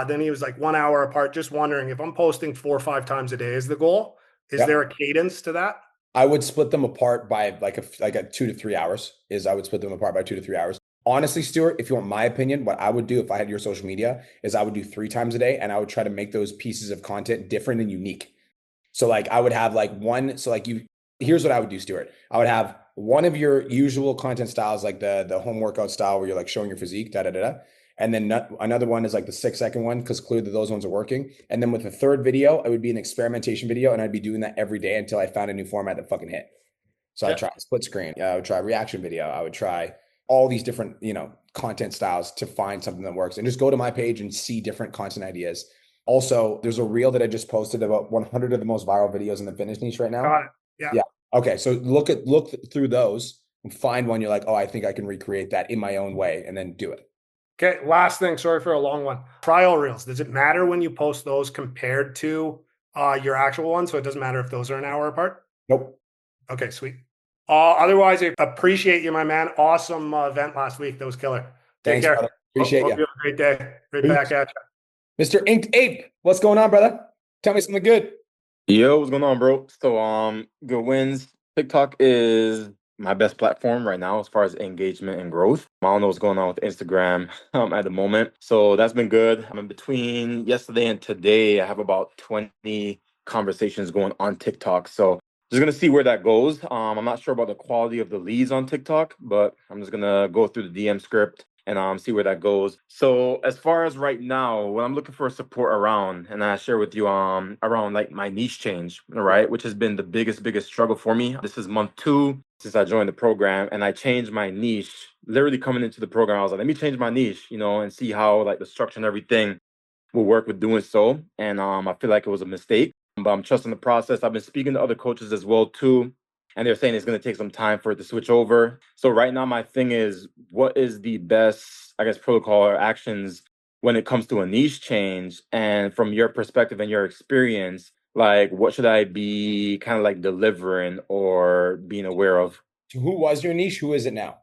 Then he was like 1 hour apart. Just wondering, if I'm posting 4 or 5 times a day is the goal. Is there a cadence to that? I would split them apart by like a 2 to 3 hours. I would split them apart by 2 to 3 hours. Honestly, Stuart, if you want my opinion, what I would do if I had your social media is I would do 3 times a day, and I would try to make those pieces of content different and unique. So like I would have like one, so like here's what I would do, Stuart. I would have one of your usual content styles, like the home workout style where you're like showing your physique, da da da da. And then another one is like the 6-second one, because clearly those ones are working. And then with the third video, it would be an experimentation video, and I'd be doing that every day until I found a new format that fucking hit. So I'd try split screen. I would try reaction video. I would try all these different, content styles to find something that works. And just go to my page and see different content ideas. Also, there's a reel that I just posted about 100 of the most viral videos in the fitness niche right now. Got it. Yeah. Okay. So look through those and find one you're like, oh, I think I can recreate that in my own way, and then do it. Okay. Last thing. Sorry for a long one. Trial reels. Does it matter when you post those compared to your actual one? So it doesn't matter if those are an hour apart? Nope. Okay, sweet. Otherwise, I appreciate you, my man. Awesome event last week. That was killer. Take care. Brother. Appreciate Hope you. you have a great day. Right back at you. Mr. Inked Ape, what's going on, brother? Tell me something good. Yo, what's going on, bro? So, good wins. TikTok is my best platform right now as far as engagement and growth. I don't know what's going on with Instagram at the moment. So that's been good. I'm in between yesterday and today. I have about 20 conversations going on TikTok. So just gonna see where that goes. I'm not sure about the quality of the leads on TikTok, but I'm just gonna go through the DM script and see where that goes. So as far as right now, what I'm looking for support around, and I share with you around like my niche change, right, which has been the biggest struggle for me. This is month 2 since I joined the program, and I changed my niche. Literally coming into the program, I was like, let me change my niche, and see how like the structure and everything will work with doing so. And I feel like it was a mistake, but I'm trusting the process. I've been speaking to other coaches as well too, and they're saying it's going to take some time for it to switch over. So right now, my thing is, what is the best, I guess, protocol or actions when it comes to a niche change? And from your perspective and your experience, like, what should I be kind of like delivering or being aware of? Who was your niche? Who is it now?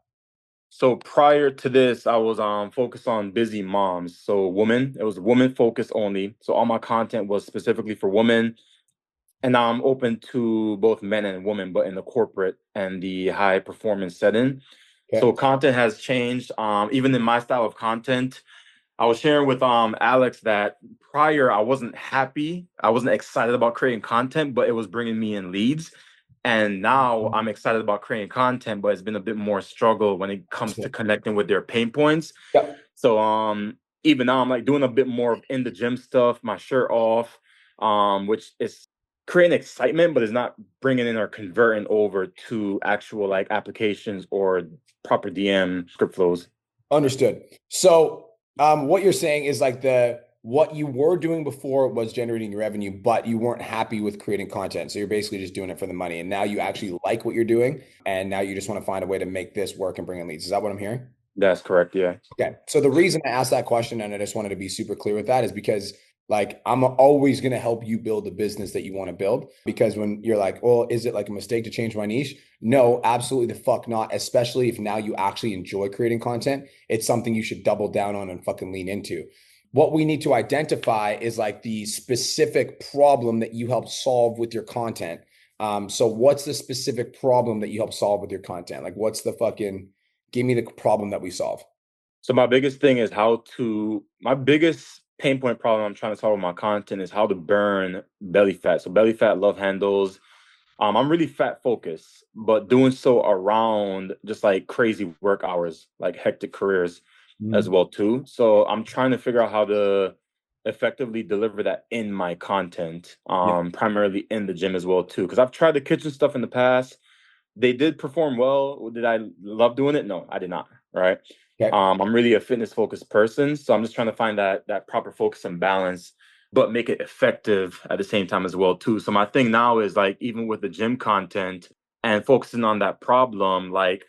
So prior to this, I was focused on busy moms. So women, it was women focused only. So all my content was specifically for women. And now I'm open to both men and women, but in the corporate and the high performance setting. Okay. So content has changed. Even in my style of content, I was sharing with Alex that prior I wasn't happy. I wasn't excited about creating content, but it was bringing me in leads. And now I'm excited about creating content, but it's been a bit more struggle when it comes to connecting with their pain points. Yeah. So even now I'm like doing a bit more of in the gym stuff, my shirt off, which is creating excitement, but it's not bringing in or converting over to actual like applications or proper DM script flows. Understood. So what you're saying is like what you were doing before was generating revenue, but you weren't happy with creating content. So you're basically just doing it for the money. And now you actually like what you're doing. And now you just want to find a way to make this work and bring in leads. Is that what I'm hearing? That's correct. Yeah. Okay. So the reason I asked that question, and I just wanted to be super clear with that, is because like, I'm always going to help you build the business that you want to build. Because when you're like, well, is it like a mistake to change my niche? No, absolutely the fuck not. Especially if now you actually enjoy creating content, it's something you should double down on and fucking lean into. What we need to identify is like the specific problem that you help solve with your content. So what's the specific problem that you help solve with your content? Like, give me the problem that we solve. So my biggest thing is my biggest pain point problem I'm trying to solve with my content is how to burn belly fat. So belly fat, love handles. I'm really fat focused, but doing so around just like crazy work hours, like hectic careers as well too. So I'm trying to figure out how to effectively deliver that in my content, primarily in the gym as well too. Because I've tried the kitchen stuff in the past. They did perform well. Did I love doing it? No, I did not. Right. Okay. I'm really a fitness focused person. So I'm just trying to find that proper focus and balance, but make it effective at the same time as well too. So my thing now is like, even with the gym content, and focusing on that problem, like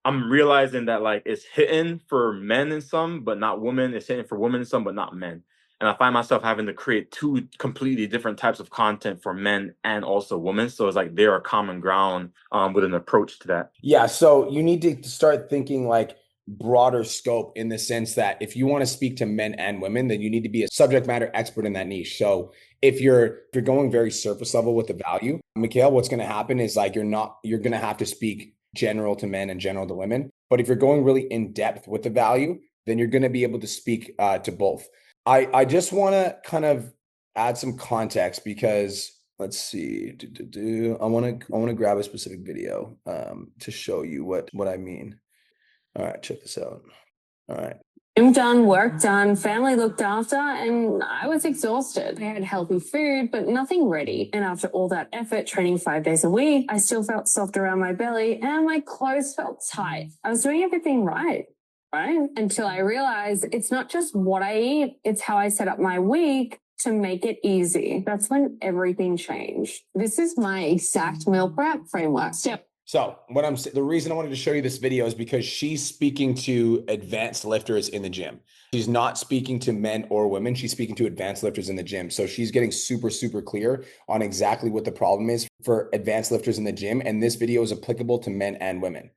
I'm realizing that like it's hitting for men in some, but not women. It's hitting for women in some, but not men. And I find myself having to create two completely different types of content for men and also women. So it's like there are common ground with an approach to that. Yeah. So you need to start thinking like broader scope in the sense that if you want to speak to men and women, then you need to be a subject matter expert in that niche. So if you're going very surface level with the value, Mikhail, what's going to happen is like you're going to have to speak general to men and general to women. But if you're going really in depth with the value, then you're going to be able to speak to both. I just want to kind of add some context because let's see. I want to grab a specific video to show you what I mean. All right, check this out. All right. Gym done, work done, family looked after, and I was exhausted. I had healthy food, but nothing ready. And after all that effort, training 5 days a week, I still felt soft around my belly and my clothes felt tight. I was doing everything right? Until I realized it's not just what I eat, it's how I set up my week to make it easy. That's when everything changed. This is my exact meal prep framework. So the reason I wanted to show you this video is because she's speaking to advanced lifters in the gym. She's not speaking to men or women. She's speaking to advanced lifters in the gym. So she's getting super, super clear on exactly what the problem is for advanced lifters in the gym. And this video is applicable to men and women.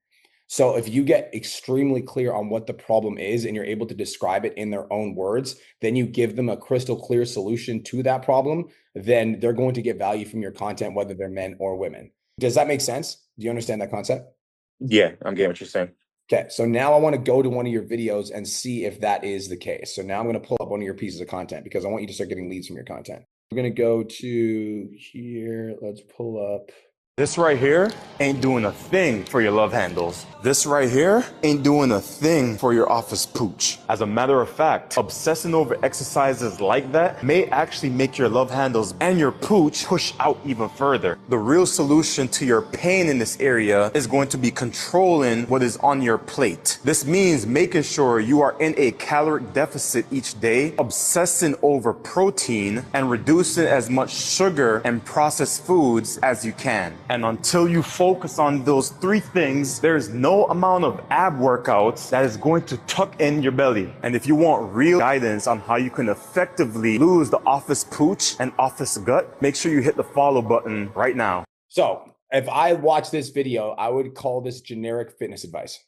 So if you get extremely clear on what the problem is and you're able to describe it in their own words, then you give them a crystal clear solution to that problem, then they're going to get value from your content, whether they're men or women. Does that make sense? Do you understand that concept? Yeah, I'm getting what you're saying. Okay, so now I want to go to one of your videos and see if that is the case. So now I'm going to pull up one of your pieces of content because I want you to start getting leads from your content. We're going to go to here. Let's pull up. This right here ain't doing a thing for your love handles. This right here ain't doing a thing for your office pooch. As a matter of fact, obsessing over exercises like that may actually make your love handles and your pooch push out even further. The real solution to your pain in this area is going to be controlling what is on your plate. This means making sure you are in a caloric deficit each day, obsessing over protein, and reducing as much sugar and processed foods as you can. And until you focus on those three things, there is no amount of ab workouts that is going to tuck in your belly. And if you want real guidance on how you can effectively lose the office pooch and office gut, make sure you hit the follow button right now. So if I watch this video, I would call this generic fitness advice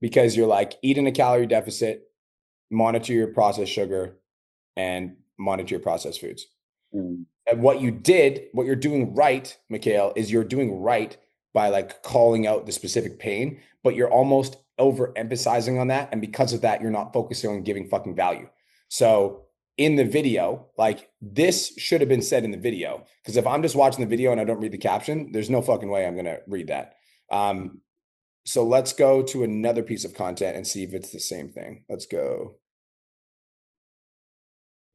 because you're like, eat in a calorie deficit, monitor your processed sugar, and monitor your processed foods. And what you're doing right, Mikhail, is you're doing right by like calling out the specific pain, but you're almost overemphasizing on that. And because of that, you're not focusing on giving fucking value. So in the video, like this should have been said in the video, because if I'm just watching the video and I don't read the caption, there's no fucking way I'm going to read that. So let's go to another piece of content and see if it's the same thing. Let's go.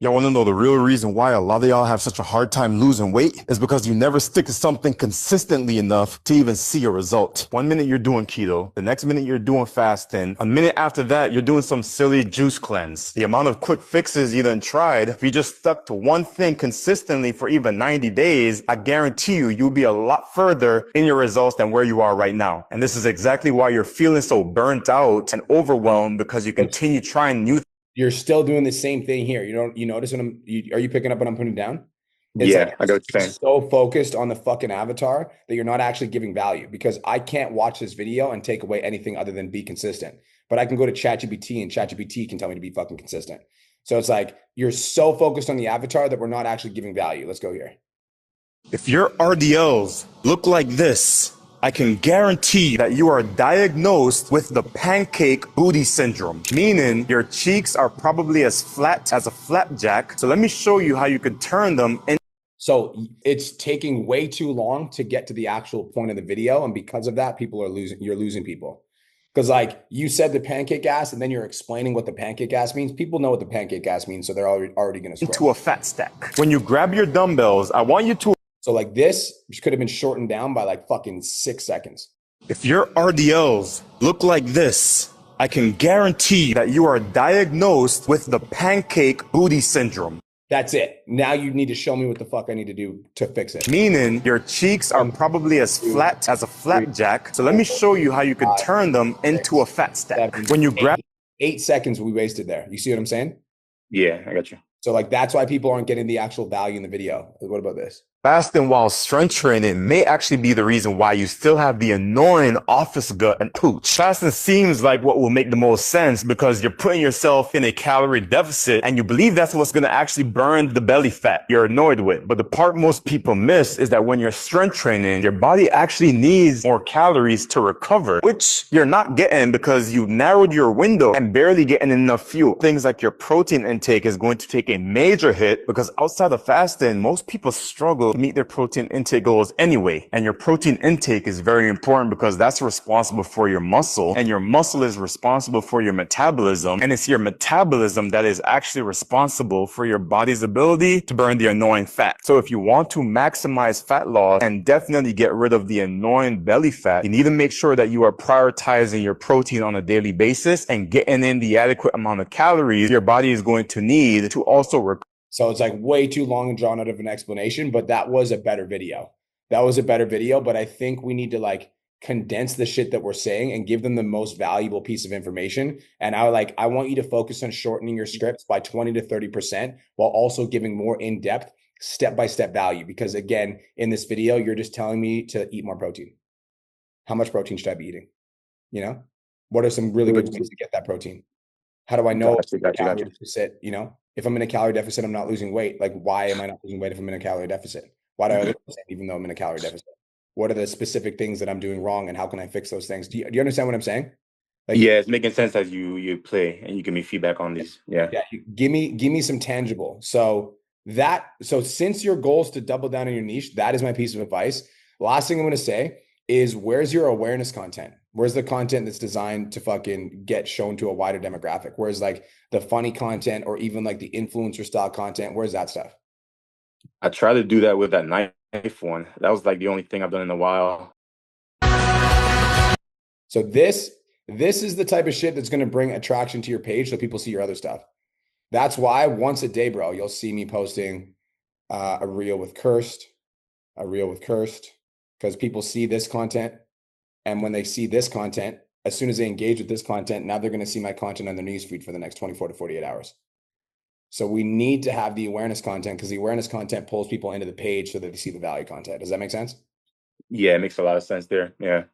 Y'all want to know the real reason why a lot of y'all have such a hard time losing weight? Is because you never stick to something consistently enough to even see a result. 1 minute you're doing keto, the next minute you're doing fasting, a minute after that you're doing some silly juice cleanse. The amount of quick fixes you done tried, if you just stuck to one thing consistently for even 90 days, I guarantee you'll be a lot further in your results than where you are right now. And this is exactly why you're feeling so burnt out and overwhelmed, because you continue trying new things. You're still doing the same thing here. You notice when are you picking up what I'm putting down? It's I got what you're saying. So focused on the fucking avatar that you're not actually giving value, because I can't watch this video and take away anything other than be consistent. But I can go to ChatGPT and ChatGPT can tell me to be fucking consistent. So it's like you're so focused on the avatar that we're not actually giving value. Let's go here. If your RDLs look like this, I can guarantee that you are diagnosed with the pancake booty syndrome, meaning your cheeks are probably as flat as a flapjack. So let me show you how you could turn them in. So it's taking way too long to get to the actual point of the video. And because of that, you're losing people. Because like you said the pancake gas, and then you're explaining what the pancake gas means. People know what the pancake gas means, so they're already going to scroll. Into a fat stack. When you grab your dumbbells, I want you to. So like this could have been shortened down by like fucking 6 seconds. If your RDLs look like this, I can guarantee that you are diagnosed with the pancake booty syndrome. That's it. Now you need to show me what the fuck I need to do to fix it. Meaning your cheeks are probably as flat as a flapjack. So let me show you how you could turn them into a fat stack. When you grab 8 seconds we wasted there. You see what I'm saying? Yeah, I got you. So like that's why people aren't getting the actual value in the video. What about this? Fasting while strength training may actually be the reason why you still have the annoying office gut and pooch. Fasting seems like what will make the most sense because you're putting yourself in a calorie deficit and you believe that's what's going to actually burn the belly fat you're annoyed with. But the part most people miss is that when you're strength training, your body actually needs more calories to recover, which you're not getting because you narrowed your window and barely getting enough fuel. Things like your protein intake is going to take a major hit because outside of fasting, most people struggle to meet their protein intake goals anyway. And your protein intake is very important because that's responsible for your muscle, and your muscle is responsible for your metabolism. And it's your metabolism that is actually responsible for your body's ability to burn the annoying fat. So if you want to maximize fat loss and definitely get rid of the annoying belly fat, you need to make sure that you are prioritizing your protein on a daily basis and getting in the adequate amount of calories your body is going to need to also recover. So it's like way too long and drawn out of an explanation, but that was a better video. That was a better video, but I think we need to like condense the shit that we're saying and give them the most valuable piece of information. And I want you to focus on shortening your scripts by 20 to 30% while also giving more in-depth step-by-step value. Because again, in this video, you're just telling me to eat more protein. How much protein should I be eating? You know, what are some really good ways to get that protein? How do I know calorie deficit? You know, if I'm in a calorie deficit, I'm not losing weight. Like, why am I not losing weight if I'm in a calorie deficit? Why do I look the same even though I'm in a calorie deficit? What are the specific things that I'm doing wrong, and how can I fix those things? Do you understand what I'm saying? Like, yeah, it's making sense as you play and you give me feedback on these. Yeah. Give me some tangible. So since your goal is to double down on your niche, that is my piece of advice. Last thing I'm going to say is, where's your awareness content? Where's the content that's designed to fucking get shown to a wider demographic? Where's like the funny content or even like the influencer style content? Where's that stuff? I tried to do that with that knife one. That was like the only thing I've done in a while. So this is the type of shit that's going to bring attraction to your page so people see your other stuff. That's why once a day, bro, you'll see me posting a reel with cursed, because people see this content. And when they see this content, as soon as they engage with this content, now they're going to see my content on their newsfeed for the next 24 to 48 hours. So we need to have the awareness content because the awareness content pulls people into the page so that they see the value content. Does that make sense? Yeah, it makes a lot of sense there. Yeah.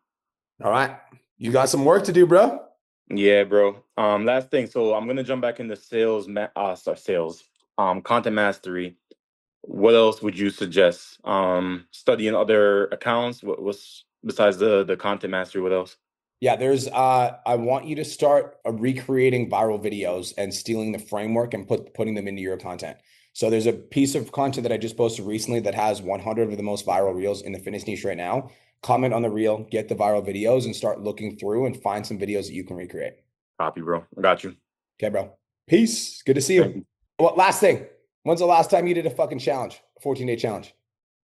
All right. You got some work to do, bro. Yeah, bro. Last thing. So I'm gonna jump back into content mastery. What else would you suggest? Studying other accounts. What's besides the content mastery? What else? Yeah, I want you to start recreating viral videos and stealing the framework and putting them into your content. So there's a piece of content that I just posted recently that has 100 of the most viral reels in the fitness niche right now. Comment on the reel, get the viral videos, and start looking through and find some videos that you can recreate. Copy, bro. I got you. Okay, bro. Peace. Good to see you. Well, last thing. When's the last time you did a fucking challenge? A 14-day challenge?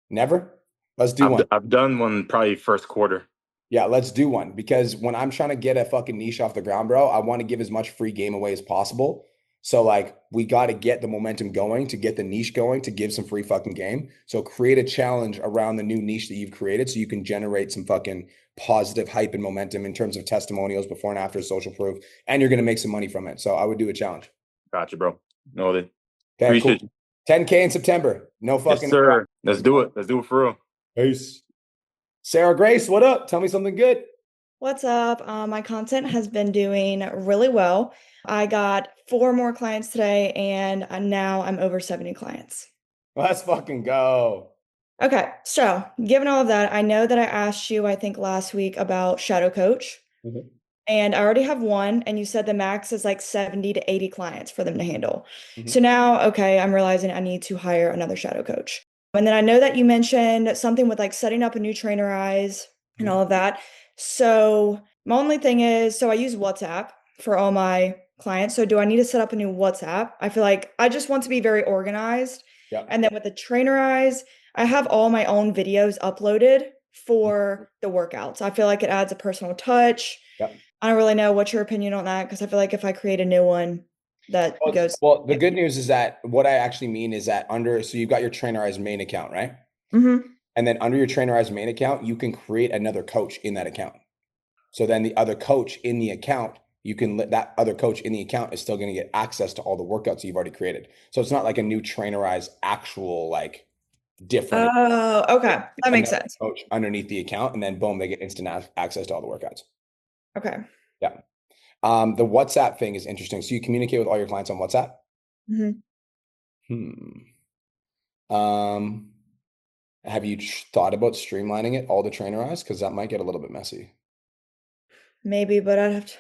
Never? Let's do one. I've done one probably first quarter. Yeah, let's do one. Because when I'm trying to get a fucking niche off the ground, bro, I want to give as much free game away as possible. So like we got to get the momentum going to get the niche going to give some free fucking game. So create a challenge around the new niche that you've created so you can generate some fucking positive hype and momentum in terms of testimonials, before and after, social proof, and you're going to make some money from it. So I would do a challenge. Gotcha, bro. Noted. Okay, Appreciate cool. 10K in September. No fucking. Yes, sir. Let's do it. Let's do it for real. Peace. Sarah Grace, what up? Tell me something good. What's up? My content has been doing really well. I got 4 more clients today, and now I'm over 70 clients. Let's fucking go. Okay, so given all of that, I know that I asked you, I think last week, about Shadow Coach. Mm-hmm. And I already have one, and you said the max is like 70 to 80 clients for them to handle. Mm-hmm. So now, okay, I'm realizing I need to hire another Shadow Coach. And then I know that you mentioned something with like setting up a new trainer eyes and all of that. So my only thing is, so I use WhatsApp for all my clients. So do I need to set up a new WhatsApp? I feel like I just want to be very organized. Yep. And then with the trainer eyes, I have all my own videos uploaded for the workouts. I feel like it adds a personal touch. Yep. I don't really know what's your opinion on that, because I feel like if I create a new one, that Well, goes. well, the good news is that what I actually mean is that so you've got your Trainerized main account, right? Mm-hmm. And then under your Trainerized main account, you can create another coach in that account. So then the other coach in the account, that other coach in the account is still going to get access to all the workouts you've already created. So it's not like a new Trainerized actual like different Oh, okay. That makes another sense. coach underneath the account, and then boom, they get instant access to all the workouts. Okay. Yeah. The WhatsApp thing is interesting. So you communicate with all your clients on WhatsApp? Have you thought about streamlining it, all the Trainerized? Because that might get a little bit messy. Maybe, but I'd have to.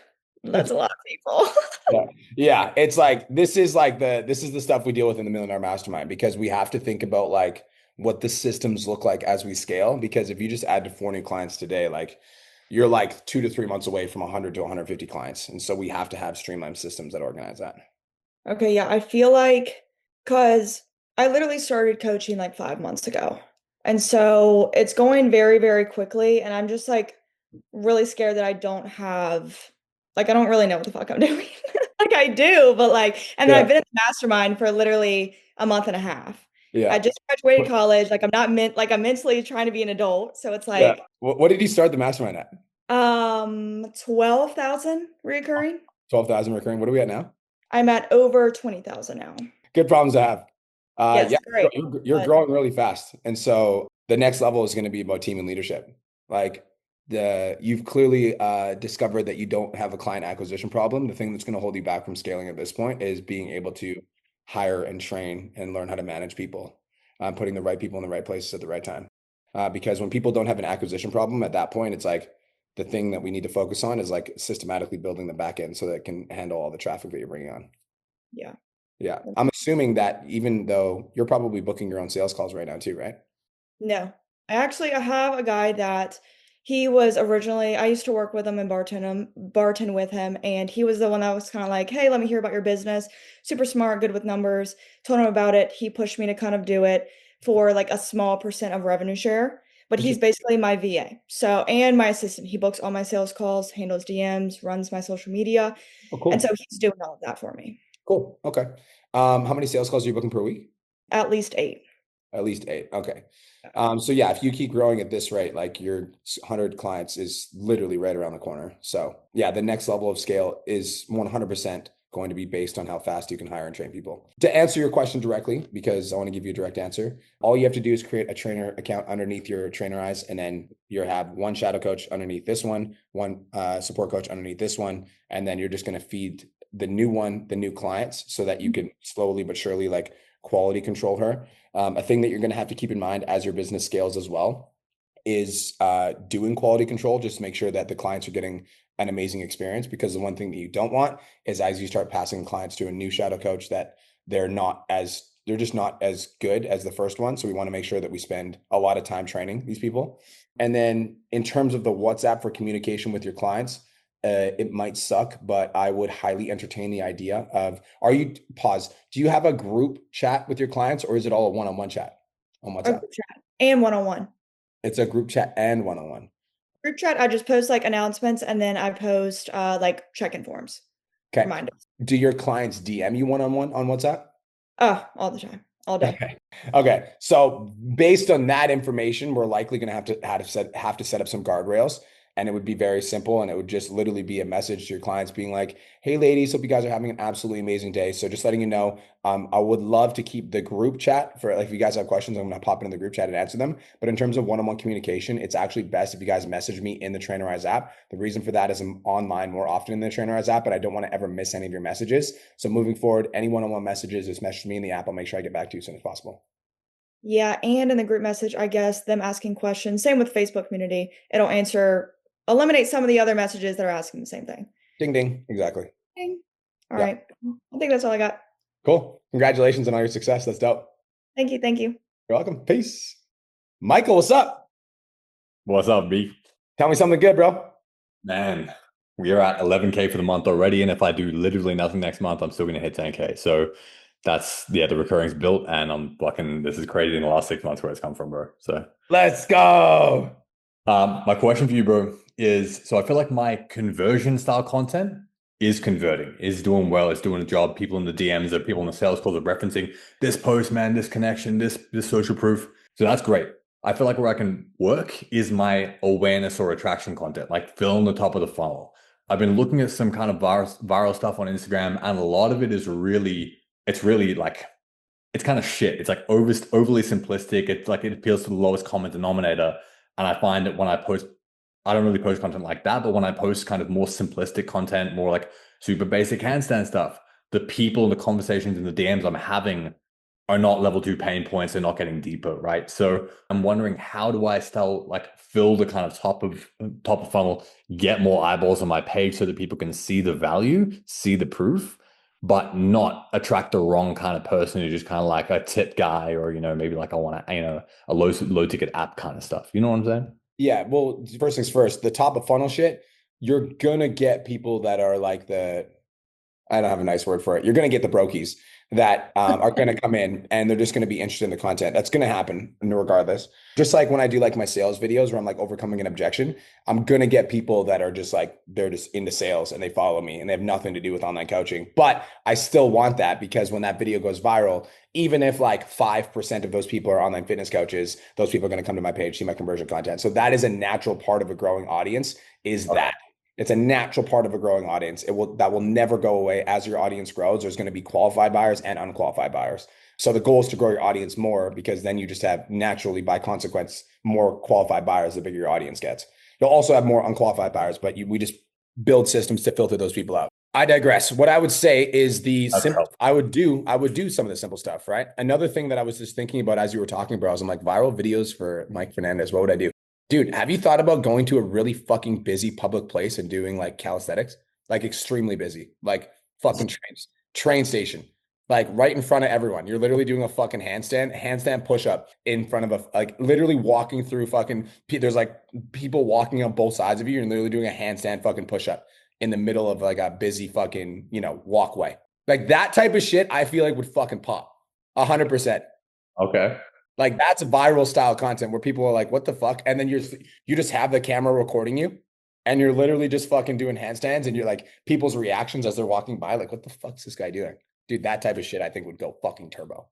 That's a lot of people. Yeah. It's like this is the stuff we deal with in the $1 Million Mastermind, because we have to think about like what the systems look like as we scale. Because if you just add to 4 new clients today, like you're like 2 to 3 months away from 100 to 150 clients. And so we have to have streamlined systems that organize that. Okay, yeah, I feel like because I literally started coaching like 5 months ago. And so it's going very, very quickly. And I'm just like really scared that I don't have, like, I don't really know what the fuck I'm doing. Like I do, but like, and then I've been in the mastermind for literally a month and a half. Yeah. I just graduated college. Like I'm not like I'm mentally trying to be an adult. So it's like, what did you start the mastermind at? 12,000 recurring. 12,000 recurring. What are we at now? I'm at over 20,000 now. Good problems to have. Yes, Yeah, great. you're growing really fast. And so the next level is going to be about team and leadership. Like you've clearly discovered that you don't have a client acquisition problem. The thing that's going to hold you back from scaling at this point is being able to hire and train and learn how to manage people, putting the right people in the right places at the right time. Because when people don't have an acquisition problem at that point, it's like the thing that we need to focus on is like systematically building the back end so that it can handle all the traffic that you're bringing on. Yeah. Yeah. I'm assuming that even though you're probably booking your own sales calls right now too, right? No. I have a guy that he was originally, I used to work with him and bartend with him, and he was the one that was kind of like, hey, let me hear about your business. Super smart, good with numbers. Told him about it. He pushed me to kind of do it for like a small percent of revenue share. But he's basically my VA. So, and my assistant. He books all my sales calls, handles DMs, runs my social media. Oh, cool. And so he's doing all of that for me. Cool. Okay. How many sales calls are you booking per week? At least 8. At least 8. Okay. So yeah, if you keep growing at this rate, like your 100 clients is literally right around the corner. So yeah, the next level of scale is 100% going to be based on how fast you can hire and train people. To answer your question directly, because I want to give you a direct answer, all you have to do is create a trainer account underneath your Trainerized, and then you have one shadow coach underneath this one support coach underneath this one, and then you're just going to feed the new clients so that you can slowly but surely like quality control her. A thing that you're going to have to keep in mind as your business scales as well is doing quality control, just to make sure that the clients are getting an amazing experience. Because the one thing that you don't want is as you start passing clients to a new shadow coach that they're just not as good as the first one. So we want to make sure that we spend a lot of time training these people. And then in terms of the WhatsApp for communication with your clients, it might suck, but I would highly entertain the idea of, do you have a group chat with your clients, or is it all a one-on-one chat on WhatsApp? A group chat and one-on-one. It's a group chat and one-on-one. Group chat, I just post like announcements, and then I post like check-in forms. Okay. Reminders. Do your clients DM you one-on-one on WhatsApp? All the time, all day. Okay. So based on that information, we're likely going to have to set up some guardrails, and it would be very simple. And it would just literally be a message to your clients being like, hey ladies, hope you guys are having an absolutely amazing day. So just letting you know, I would love to keep the group chat for, like, if you guys have questions, I'm going to pop into the group chat and answer them. But in terms of one-on-one communication, it's actually best if you guys message me in the Trainerized app. The reason for that is I'm online more often in the Trainerized app, but I don't want to ever miss any of your messages. So moving forward, any one-on-one messages, just message me in the app. I'll make sure I get back to you as soon as possible. Yeah, and in the group message, I guess them asking questions, same with Facebook community, it'll eliminate some of the other messages that are asking the same thing. Ding, ding. Exactly. Ding. All right. I think that's all I got. Cool. Congratulations on all your success. That's dope. Thank you. Thank you. You're welcome. Peace. Michael, what's up? What's up, B? Tell me something good, bro. Man, we are at 11K for the month already. And if I do literally nothing next month, I'm still going to hit 10K. So that's, the recurring's built, and this is crazy in the last 6 months where it's come from, bro. So let's go. My question for you, bro, is, so I feel like my conversion style content is converting, is doing well, is doing a job. People in the DMs or people in the sales calls are referencing this post, man, this connection, this social proof. So that's great. I feel like where I can work is my awareness or attraction content, like filling the top of the funnel. I've been looking at some kind of viral stuff on Instagram, and a lot of it is really, it's really like, it's kind of shit. It's like overly simplistic. It's like it appeals to the lowest common denominator. And I find that when I post, I don't really post content like that, but when I post kind of more simplistic content, more like super basic handstand stuff, the people and the conversations in the DMs I'm having are not level 2 pain points. They're not getting deeper, right? So I'm wondering, how do I still like fill the kind of top of funnel, get more eyeballs on my page so that people can see the value, see the proof, but not attract the wrong kind of person who's just kind of like a tip guy, or, you know, maybe like I want to, you know, a low ticket app kind of stuff. You know what I'm saying? Yeah. Well, first things first, the top of funnel shit, you're gonna get people that are like I don't have a nice word for it. You're going to get the brokies that are going to come in and they're just going to be interested in the content. That's going to happen regardless. Just like when I do like my sales videos where I'm like overcoming an objection, I'm going to get people that are just like, they're just into sales and they follow me and they have nothing to do with online coaching. But I still want that, because when that video goes viral, even if like 5% of those people are online fitness coaches, those people are going to come to my page, see my conversion content. So that is a natural part of a growing audience, is that. It's a natural part of a growing audience. That will never go away. As your audience grows, there's going to be qualified buyers and unqualified buyers. So the goal is to grow your audience more, because then you just have naturally, by consequence, more qualified buyers the bigger your audience gets. You'll also have more unqualified buyers, but we just build systems to filter those people out. I digress. What I would say is I would do some of the simple stuff, right? Another thing that I was just thinking about as you were talking, bro, I was like, viral videos for Mike Fernandez. What would I do? Dude, have you thought about going to a really fucking busy public place and doing like calisthenics? Like extremely busy, like fucking train station, like right in front of everyone. You're literally doing a fucking handstand push up in front of like literally walking through there's like people walking on both sides of you. You're literally doing a handstand fucking push up in the middle of like a busy fucking, walkway. Like that type of shit, I feel like would fucking pop 100%. Okay. Like that's viral style content where people are like, what the fuck? And then you just have the camera recording you and you're literally just fucking doing handstands, and you're like, people's reactions as they're walking by, like, what the fuck's this guy doing? Dude, that type of shit I think would go fucking turbo.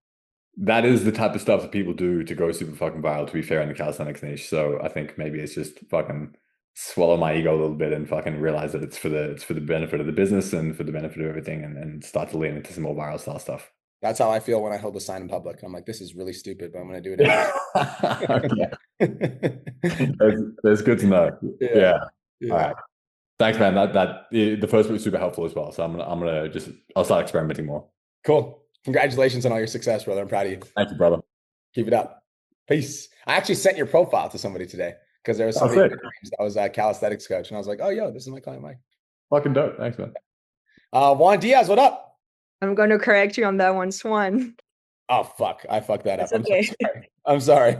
That is the type of stuff that people do to go super fucking viral, to be fair, in the calisthenics niche. So I think maybe it's just fucking swallow my ego a little bit and fucking realize that it's for the benefit of the business and for the benefit of everything, and start to lean into some more viral style stuff. That's how I feel when I hold a sign in public. I'm like, this is really stupid, but I'm going to do it anyway. That's good to know. Yeah. Yeah. All right. Thanks, man. The first bit was super helpful as well. So I'll start experimenting more. Cool. Congratulations on all your success, brother. I'm proud of you. Thank you, brother. Keep it up. Peace. I actually sent your profile to somebody today, because there was somebody that was a calisthenics coach, and I was like, oh, yo, this is my client, Mike. Fucking dope. Thanks, man. Juan Diaz, what up? I'm going to correct you on that one, Swan. Oh, fuck. I fucked that up. Okay. So sorry. I'm sorry.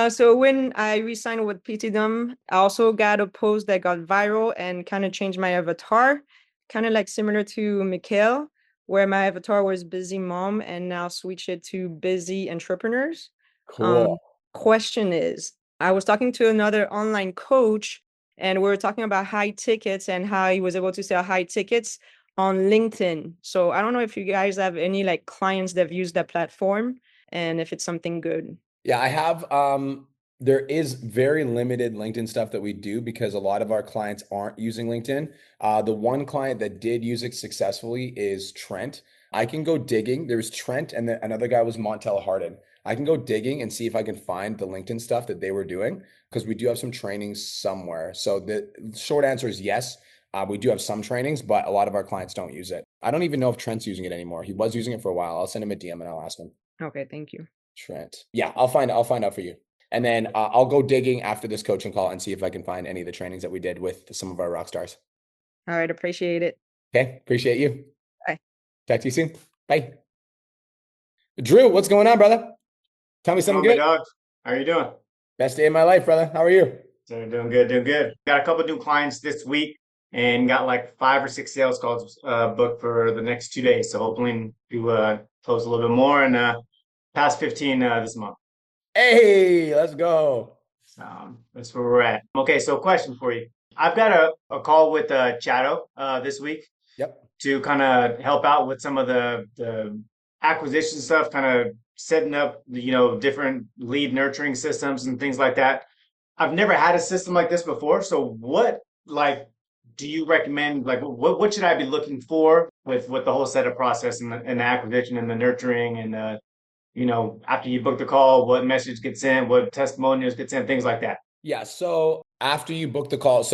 So when I re-signed with PTDM, I also got a post that got viral and kind of changed my avatar, kind of like similar to Mikhail, where my avatar was busy mom and now switch it to busy entrepreneurs. Cool. Question is, I was talking to another online coach, and we were talking about high tickets and how he was able to sell high tickets on LinkedIn. So I don't know if you guys have any like clients that have used that platform, and if it's something good. Yeah, I have. There is very limited LinkedIn stuff that we do, because a lot of our clients aren't using LinkedIn. The one client that did use it successfully is Trent. I can go digging. There's Trent, and then another guy was Montel Harden. I can go digging and see if I can find the LinkedIn stuff that they were doing, because we do have some trainings somewhere. So the short answer is yes. We do have some trainings, but a lot of our clients don't use it. I don't even know if Trent's using it anymore. He was using it for a while. I'll send him a DM and I'll ask him. Okay, thank you. Trent. Yeah, I'll find out for you. And then I'll go digging after this coaching call and see if I can find any of the trainings that we did with some of our rock stars. All right, appreciate it. Okay, appreciate you. Bye. Talk to you soon. Bye. Drew, what's going on, brother? Tell me something good. Dog. How are you doing? Best day of my life, brother. How are you? Doing good. Got a couple new clients this week and got like 5 or 6 sales calls booked for the next 2 days. So hopefully to close a little bit more and past 15 this month. Hey, let's go. That's where we're at. Okay, so question for you. I've got a call with Chato this week. Yep. to kind of help out with some of the acquisition stuff, kind of setting up, different lead nurturing systems and things like that. I've never had a system like this before. So what, like, do you recommend? Like, what should I be looking for with the whole setup process and the acquisition and the nurturing and after you book the call, what message gets sent, what testimonials get sent, things like that. Yeah. So after you book the call,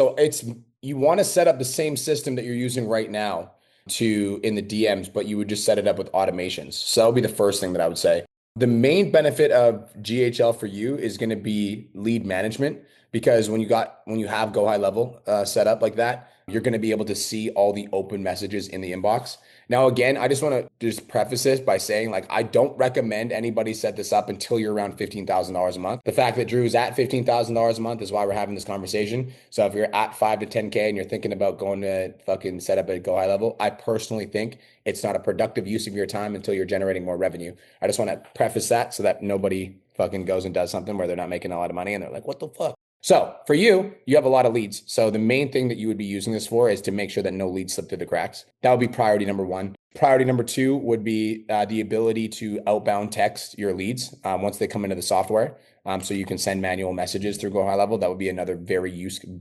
you want to set up the same system that you're using right now in the DMs, but you would just set it up with automations. So that'll be the first thing that I would say. The main benefit of GHL for you is going to be lead management, because when you have Go High Level set up like that, you're going to be able to see all the open messages in the inbox. Now, again, I just want to just preface this by saying, like, I don't recommend anybody set this up until you're around $15,000 a month. The fact that Drew's at $15,000 a month is why we're having this conversation. So if you're at 5 to 10K and you're thinking about going to fucking set up a Go High Level, I personally think it's not a productive use of your time until you're generating more revenue. I just want to preface that so that nobody fucking goes and does something where they're not making a lot of money and they're like, what the fuck? So for you have a lot of leads. So the main thing that you would be using this for is to make sure that no leads slip through the cracks. That would be priority number one. Priority number two would be the ability to outbound text your leads once they come into the software. So you can send manual messages through Go High Level. That would be another very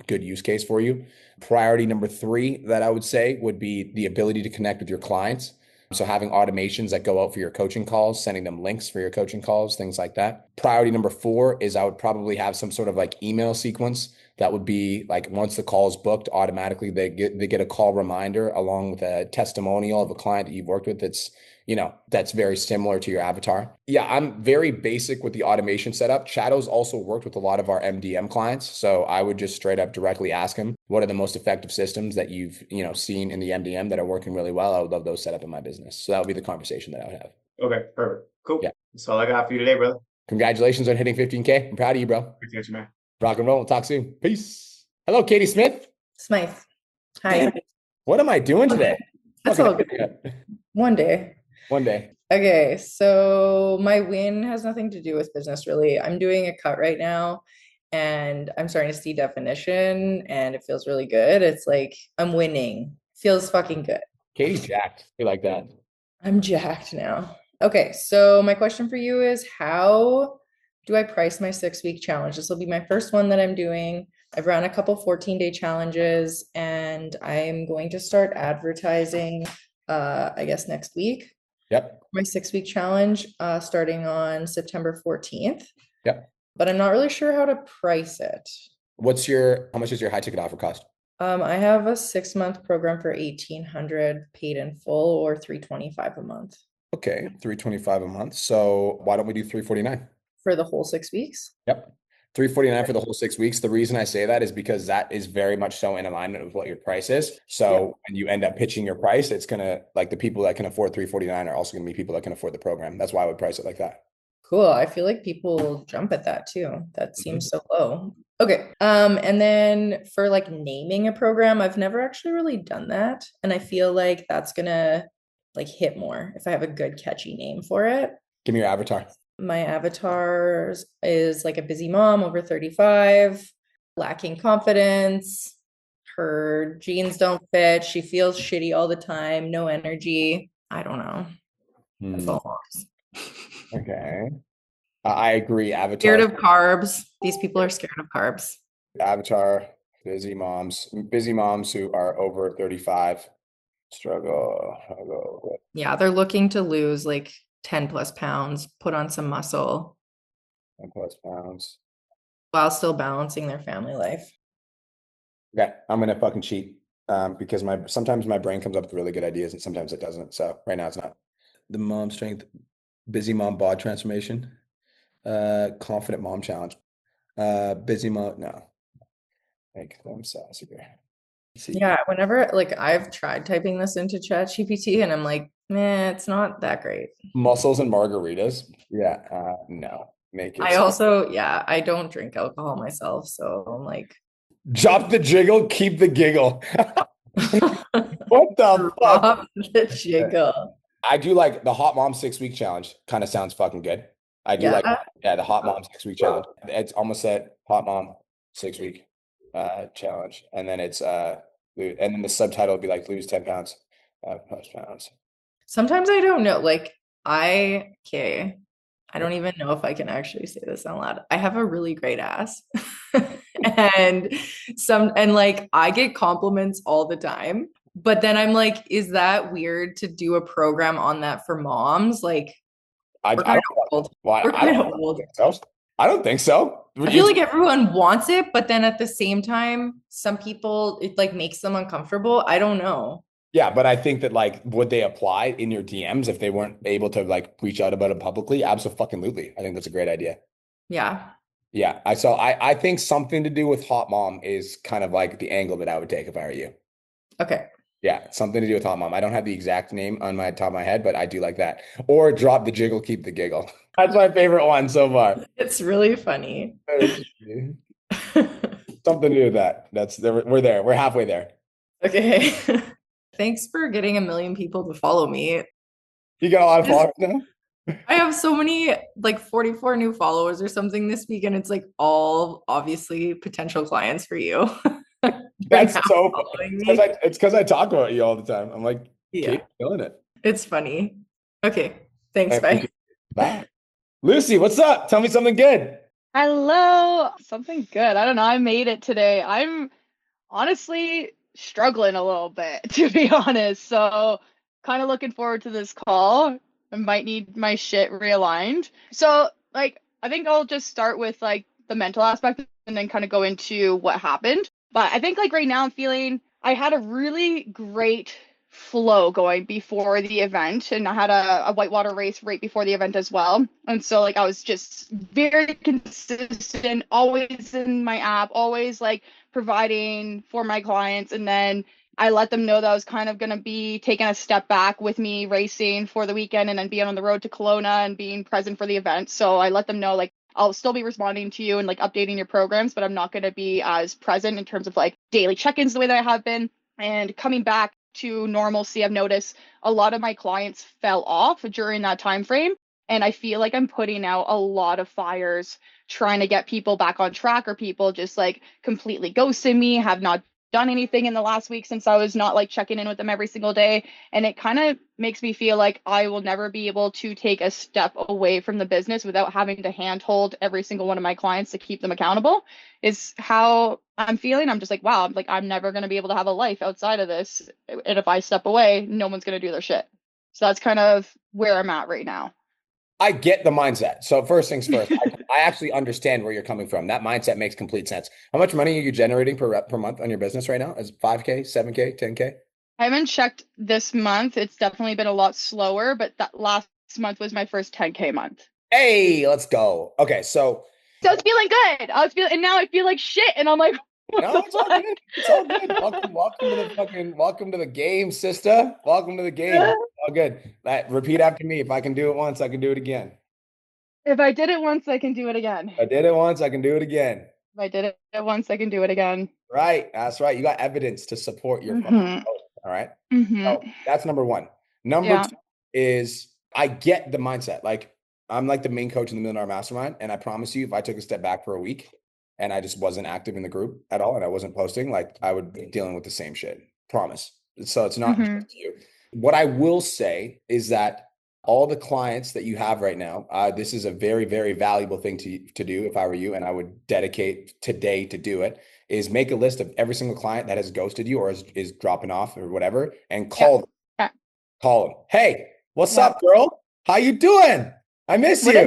good use case for you. Priority number three that I would say would be the ability to connect with your clients. So having automations that go out for your coaching calls, sending them links for your coaching calls, things like that. Priority number four is I would probably have some sort of like email sequence that would be like, once the call is booked, automatically they get a call reminder along with a testimonial of a client that you've worked with that's very similar to your avatar. Yeah, I'm very basic with the automation setup. Shadow's also worked with a lot of our MDM clients. So I would just straight up directly ask him, what are the most effective systems that you've seen in the MDM that are working really well? I would love those set up in my business. So that would be the conversation that I would have. Okay, perfect. Cool. Yeah. That's all I got for you today, brother. Congratulations on hitting 15K. I'm proud of you, bro. Appreciate you, man. Rock and roll. We'll talk soon. Peace. Hello, Katie Smith. Smythe. Hi. What am I doing today? That's all good. One day. One day. Okay, so my win has nothing to do with business, really. I'm doing a cut right now and I'm starting to see definition and it feels really good. It's like I'm winning. Feels fucking good. Katie's jacked. You like that? I'm jacked now. Okay, so my question for you is, how do I price my 6-week challenge? This will be my first one that I'm doing. I've run a couple 14-day challenges and I'm going to start advertising, I guess next week. Yep. My 6-week challenge, starting on September 14th. Yep. But I'm not really sure how to price it. How much is your high ticket offer cost? I have a 6-month program for $1,800 paid in full, or $325 a month. Okay, $325 a month. So why don't we do $349 for the whole 6 weeks? Yep. $349 for the whole 6 weeks. The reason I say that is because that is very much so in alignment with what your price is. So when you end up pitching your price, it's gonna, like, the people that can afford $349 are also gonna be people that can afford the program. That's why I would price it like that. Cool. I feel like people jump at that too. That seems so low. Okay. And then for like naming a program, I've never actually really done that. And I feel like that's gonna like hit more if I have a good catchy name for it. Give me your avatar. My avatar is like a busy mom over 35, lacking confidence. Her jeans don't fit. She feels shitty all the time. No energy. I don't know. That's all moms. Okay. I agree. Avatar. Scared of carbs. These people are scared of carbs. Avatar, busy moms who are over 35 struggle. Yeah, they're looking to lose like 10 plus pounds, put on some muscle. 10 plus pounds. While still balancing their family life. Okay, I'm gonna fucking cheat because sometimes my brain comes up with really good ideas and sometimes it doesn't. So right now it's not. The mom strength, busy mom bod transformation, confident mom challenge, busy mom, no. Make them sassier. Yeah, whenever like I've tried typing this into ChatGPT and I'm like, man, it's not that great. Muscles and margaritas. Yeah, no. Make it. I don't drink alcohol myself, so I'm like, drop the jiggle, keep the giggle. What the fuck? Drop the jiggle. I do like the Hot Mom 6-week challenge. Kind of sounds fucking good. I do like the Hot Mom 6-week challenge. It's almost at Hot Mom 6-week challenge, and then it's and then the subtitle would be like lose 10 pounds. Plus pounds. Sometimes I don't know. Like I don't even know if I can actually say this out loud. I have a really great ass. and like I get compliments all the time. But then I'm like, is that weird to do a program on that for moms? Like we're kind of old. We're kind of old. I don't think so. I feel like everyone wants it, but then at the same time, some people it like makes them uncomfortable. I don't know. Yeah, but I think that like, would they apply in your DMs if they weren't able to like reach out about it publicly? Absolutely. I think that's a great idea. Yeah. Yeah. I think something to do with hot mom is kind of like the angle that I would take if I were you. Okay. Yeah, something to do with hot mom. I don't have the exact name on my top of my head, but I do like that. Or drop the jiggle, keep the giggle. That's my favorite one so far. It's really funny. Something to do with that. We're there. We're halfway there. Okay. Thanks for getting 1 million people to follow me. You got a lot of followers now? I have so many, like 44 new followers or something this week, and it's like all obviously potential clients for you. That's so funny. It's because I talk about you all the time. I'm like, yeah, Kate's killing it. It's funny. Okay. Thanks. Bye. Bye. Lucy, what's up? Tell me something good. Hello. Something good. I don't know. I made it today. I'm honestly struggling a little bit, to be honest. So, kind of looking forward to this call. I might need my shit realigned. So, like, I think I'll just start with like the mental aspect and then kind of go into what happened. But I think like right now I'm feeling I had a really great flow going before the event, and I had a whitewater race right before the event as well. And so like I was just very consistent, always in my app, always like providing for my clients. And then I let them know that I was kind of going to be taking a step back with me racing for the weekend and then being on the road to Kelowna and being present for the event. So I let them know like I'll still be responding to you and like updating your programs, but I'm not going to be as present in terms of like daily check-ins the way that I have been. And coming back to normalcy, I've noticed a lot of my clients fell off during that time frame. And I feel like I'm putting out a lot of fires trying to get people back on track, or people just like completely ghosting me, have not done anything in the last week since I was not like checking in with them every single day. And it kind of makes me feel like I will never be able to take a step away from the business without having to handhold every single one of my clients to keep them accountable, is how I'm feeling. I'm just like, wow, I'm never going to be able to have a life outside of this. And if I step away, no one's going to do their shit. So that's kind of where I'm at right now. I get the mindset. So first things first, I actually understand where you're coming from. That mindset makes complete sense. How much money are you generating per month on your business right now? Is it 5K, 7K, 10K? I haven't checked this month. It's definitely been a lot slower, but that last month was my first 10K month. Hey, let's go. Okay, so I was feeling good. And now I feel like shit. And I'm like, no, it's all good. It's all good. Welcome to the game, sister. Welcome to the game. All good. Repeat after me. If I can do it once, I can do it again. If I did it once, I can do it again. If I did it once, I can do it again. If I did it once, I can do it again. Right. That's right. You got evidence to support your fucking post. All right. So that's number one. Number two is I get the mindset. Like I'm like the main coach in the Million Dollar Mastermind. And I promise you, if I took a step back for a week and I just wasn't active in the group at all and I wasn't posting, like I would be dealing with the same shit. Promise. So it's not just you. What I will say is that all the clients that you have right now, this is a very, very valuable thing to do if I were you, and I would dedicate today to do it, is make a list of every single client that has ghosted you or is dropping off or whatever, and call them. Call them. Hey, what's up, girl? How you doing? I miss you.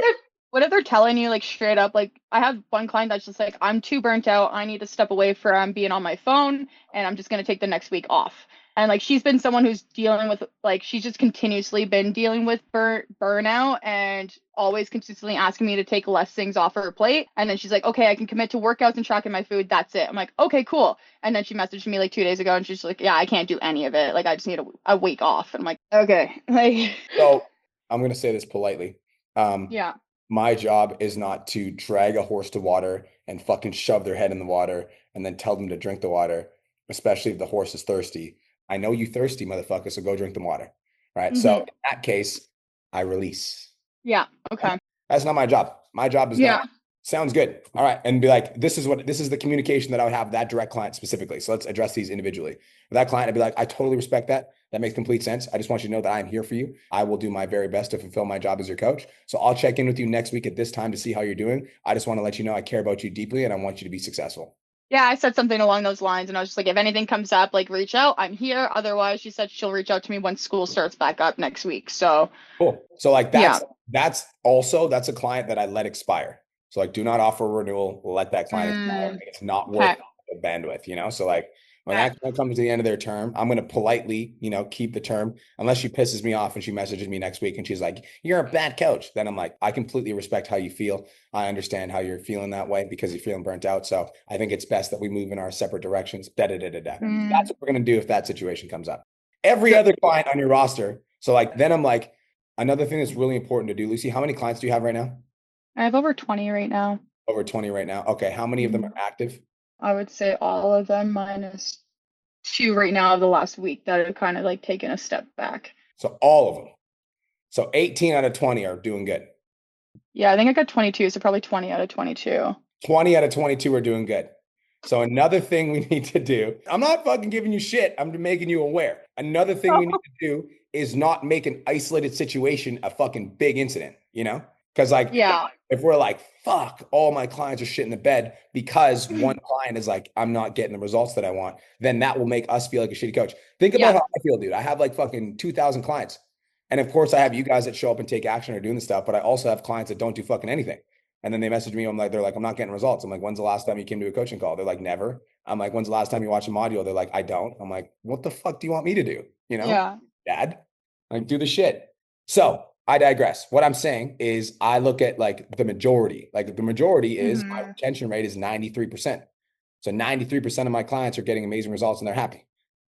What if they're telling you like straight up, like I have one client that's just like, I'm too burnt out. I need to step away from being on my phone and I'm just going to take the next week off. And like, she's been someone who's dealing with like, she's just continuously been dealing with burnout and always consistently asking me to take less things off her plate. And then she's like, okay, I can commit to workouts and tracking my food. That's it. I'm like, okay, cool. And then she messaged me like 2 days ago and she's like, yeah, I can't do any of it. Like, I just need a week off. And I'm like, okay. Like, so I'm going to say this politely. Yeah. My job is not to drag a horse to water and fucking shove their head in the water and then tell them to drink the water, especially if the horse is thirsty. I know you thirsty, motherfucker, so go drink the water. Right. So in that case, I release. Yeah. Okay. That's not my job. My job is not Sounds good. All right. And be like, this is the communication that I would have with that direct client specifically. So let's address these individually. With that client, I'd be like, I totally respect that. That makes complete sense. I just want you to know that I'm here for you. I will do my very best to fulfill my job as your coach. So I'll check in with you next week at this time to see how you're doing. I just want to let you know I care about you deeply and I want you to be successful. Yeah, I said something along those lines, and I was just like, if anything comes up, like reach out. I'm here. Otherwise, she said she'll reach out to me when school starts back up next week. So cool. So like that's a client that I let expire. So like, do not offer a renewal. Let that client expire. It's not worth the bandwidth, you know? So like when that client comes to the end of their term, I'm going to politely, keep the term unless she pisses me off and she messages me next week and she's like, you're a bad coach. Then I'm like, I completely respect how you feel. I understand how you're feeling that way because you're feeling burnt out. So I think it's best that we move in our separate directions. That's what we're going to do if that situation comes up. Every other client on your roster. So like, then I'm like, another thing that's really important to do, Lucy, how many clients do you have right now? I have over 20 right now. Over 20 right now. Okay. How many of them are active? I would say all of them minus 2 right now of the last week that have kind of like taken a step back. So all of them. So 18 out of 20 are doing good. Yeah, I think I got 22, so probably 20 out of 22. 20 out of 22 are doing good. So another thing we need to do, I'm not fucking giving you shit. I'm making you aware. Another thing we need to do is not make an isolated situation a fucking big incident, Because if we're like, fuck, all my clients are shit in the bed because one client is like, I'm not getting the results that I want, then that will make us feel like a shitty coach. Think about how I feel, dude. I have like fucking 2,000 clients. And of course I have you guys that show up and take action or doing the stuff, but I also have clients that don't do fucking anything. And then they message me, they're like, I'm not getting results. I'm like, when's the last time you came to a coaching call? They're like, never. I'm like, when's the last time you watched a module? They're like, I don't. I'm like, what the fuck do you want me to do? Dad, like do the shit. So I digress. What I'm saying is I look at like the majority, is my retention rate is 93%. So 93% of my clients are getting amazing results and they're happy.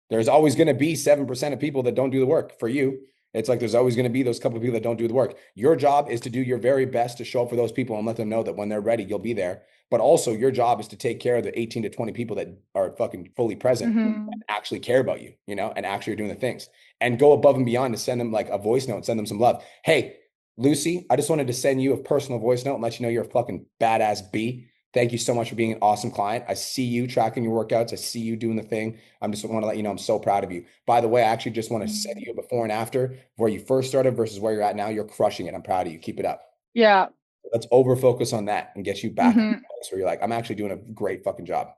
There's always going to be 7% of people that don't do the work for you. It's like there's always going to be those couple of people that don't do the work. Your job is to do your very best to show up for those people and let them know that when they're ready, you'll be there. But also your job is to take care of the 18 to 20 people that are fucking fully present and actually care about you, and actually are doing the things and go above and beyond to send them like a voice note, send them some love. Hey, Lucy, I just wanted to send you a personal voice note and let you know you're a fucking badass B. Thank you so much for being an awesome client. I see you tracking your workouts. I see you doing the thing. I just want to let you know I'm so proud of you. By the way, I actually just want to send you a before and after where you first started versus where you're at now. You're crushing it. I'm proud of you. Keep it up. Yeah. Let's over focus on that and get you back to the place where you're like, I'm actually doing a great fucking job,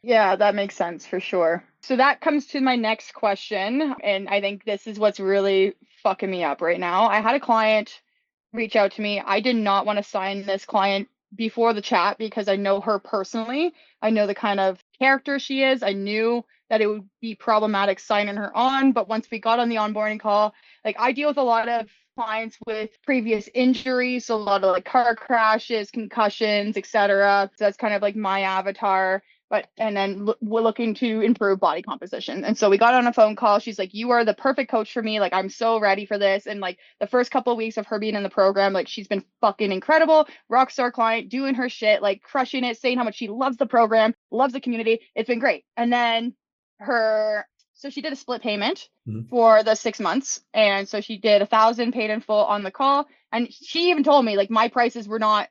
Yeah, that makes sense for sure. So that comes to my next question. And I think this is what's really fucking me up right now. I had a client reach out to me. I did not want to sign this client before the chat because I know her personally. I know the kind of character she is. I knew that it would be problematic signing her on. But once we got on the onboarding call, like I deal with a lot of clients with previous injuries, so a lot of like car crashes, concussions, etc. So that's kind of like my avatar. And then we're looking to improve body composition. And so we got on a phone call. She's like, you are the perfect coach for me. Like, I'm so ready for this. And like the first couple of weeks of her being in the program, like she's been fucking incredible. Rockstar client, doing her shit, like crushing it, saying how much she loves the program, loves the community. It's been great. And then so she did a split payment for the 6 months. And so she did 1,000 paid in full on the call. And she even told me like my prices were not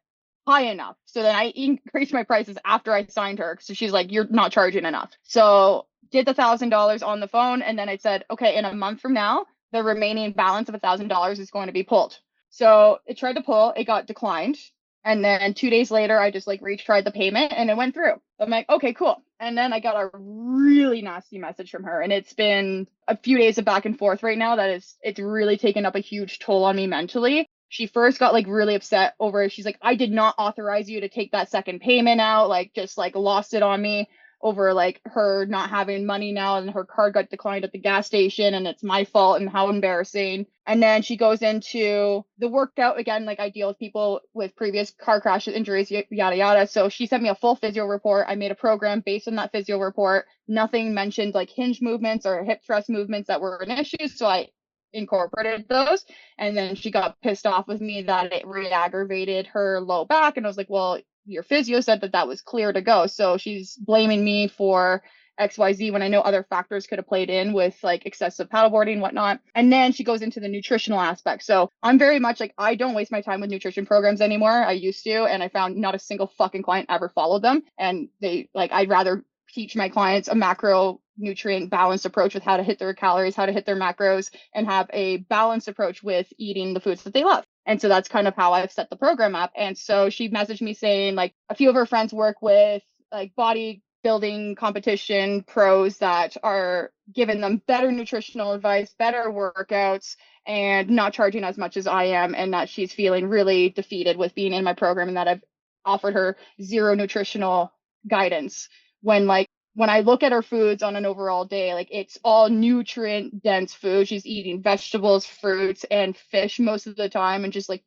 high enough. So then I increased my prices after I signed her. So she's like, you're not charging enough. So did the $1,000 on the phone. And then I said, okay, in a month from now, the remaining balance of $1,000 is going to be pulled. So it tried to pull, it got declined. And then 2 days later, I just like retried the payment and it went through. I'm like, okay, cool. And then I got a really nasty message from her. And it's been a few days of back and forth right now it's really taken up a huge toll on me mentally. She first got like really upset over it. She's like, I did not authorize you to take that second payment out, like just like lost it on me over like her not having money now and her card got declined at the gas station and it's my fault and how embarrassing. And then she goes into the workout again, like I deal with people with previous car crashes, injuries, yada yada. So she sent me a full physio report. I made a program based on that physio report. Nothing mentioned like hinge movements or hip thrust movements that were an issue. So I incorporated those. And then she got pissed off with me that it re-aggravated her low back. And I was like, well, your physio said that was clear to go. So she's blaming me for XYZ when I know other factors could have played in with like excessive paddleboarding and whatnot. And then she goes into the nutritional aspect. So I'm very much like, I don't waste my time with nutrition programs anymore. I used to, and I found not a single fucking client ever followed them. And they like, I'd rather teach my clients a macronutrient balanced approach with how to hit their calories, how to hit their macros, and have a balanced approach with eating the foods that they love. And so that's kind of how I've set the program up. And so she messaged me saying like a few of her friends work with like bodybuilding competition pros that are giving them better nutritional advice, better workouts, and not charging as much as I am. And that she's feeling really defeated with being in my program, and that I've offered her zero nutritional guidance when I look at her foods on an overall day, like it's all nutrient dense food. She's eating vegetables, fruits, and fish most of the time, and just like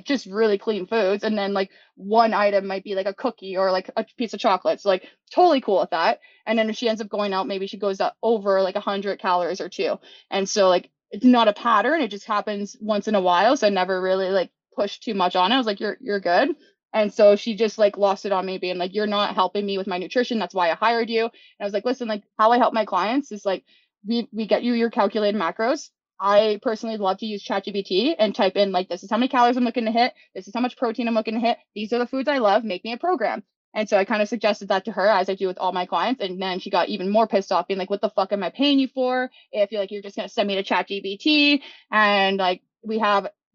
just really clean foods. And then like one item might be like a cookie or like a piece of chocolate. So like totally cool with that. And then if she ends up going out, maybe she goes up over like 100 calories or two. And so like it's not a pattern. It just happens once in a while. So I never really like pushed too much on it. I was like, you're good. And so she just like lost it on me, being like, you're not helping me with my nutrition. That's why I hired you. And I was like, listen, like how I help my clients is like, we get you your calculated macros. I personally love to use ChatGPT and type in like, this is how many calories I'm looking to hit. This is how much protein I'm looking to hit. These are the foods I love. Make me a program. And so I kind of suggested that to her, as I do with all my clients. And then she got even more pissed off, being like, what the fuck am I paying you for? If you're like, you're just going to send me to ChatGPT. And like,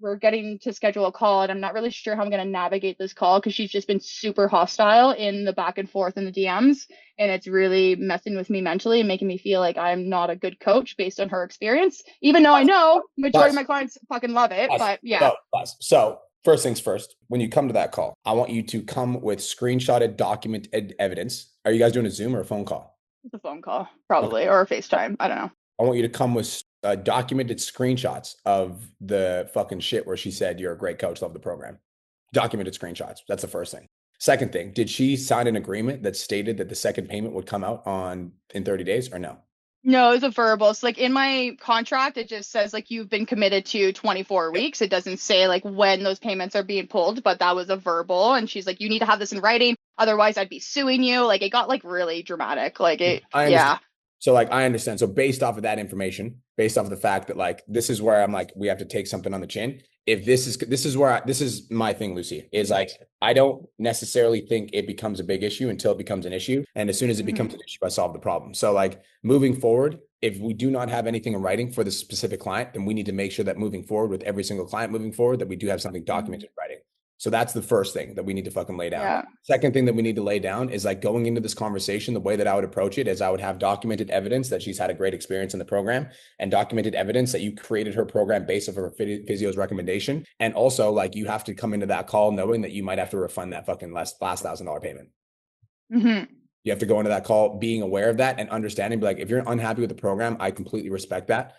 we're getting to schedule a call, and I'm not really sure how I'm going to navigate this call because she's just been super hostile in the back and forth in the DMs. And it's really messing with me mentally and making me feel like I'm not a good coach based on her experience, even though I know majority of my clients fucking love it. But yeah. So first things first, when you come to that call, I want you to come with screenshotted documented evidence. Are you guys doing a Zoom or a phone call? It's a phone call, probably, or a FaceTime. I don't know. I want you to come with documented screenshots of the fucking shit where she said you're a great coach, love the program. Documented screenshots. That's the first thing. Second thing, did she sign an agreement that stated that the second payment would come out in 30 days or no? No, it's a verbal. So like in my contract, it just says like you've been committed to 24 weeks. It doesn't say like when those payments are being pulled, but that was a verbal. And she's like, you need to have this in writing. Otherwise I'd be suing you. Like it got like really dramatic. Like it, yeah. So like, I understand. So based off of that information, based off of the fact that like, this is where I'm like, we have to take something on the chin. If this is my thing, Lucy, is like, I don't necessarily think it becomes a big issue until it becomes an issue. And as soon as it becomes an issue, I solve the problem. So like moving forward, if we do not have anything in writing for the specific client, then we need to make sure that moving forward with every single client moving forward, that we do have something documented in writing. So that's the first thing that we need to fucking lay down. Yeah. Second thing that we need to lay down is like going into this conversation, the way that I would approach it is I would have documented evidence that she's had a great experience in the program, and documented evidence that you created her program based off of her physio's recommendation. And also like you have to come into that call knowing that you might have to refund that fucking last $1,000 payment. Mm-hmm. You have to go into that call being aware of that and understanding, be like, if you're unhappy with the program, I completely respect that.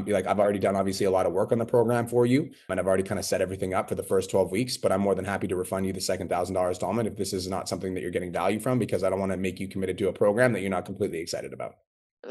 Be like, I've already done obviously a lot of work on the program for you, and I've already kind of set everything up for the first 12 weeks, but I'm more than happy to refund you the second $1,000 installment if this is not something that you're getting value from, because I don't want to make you committed to a program that you're not completely excited about.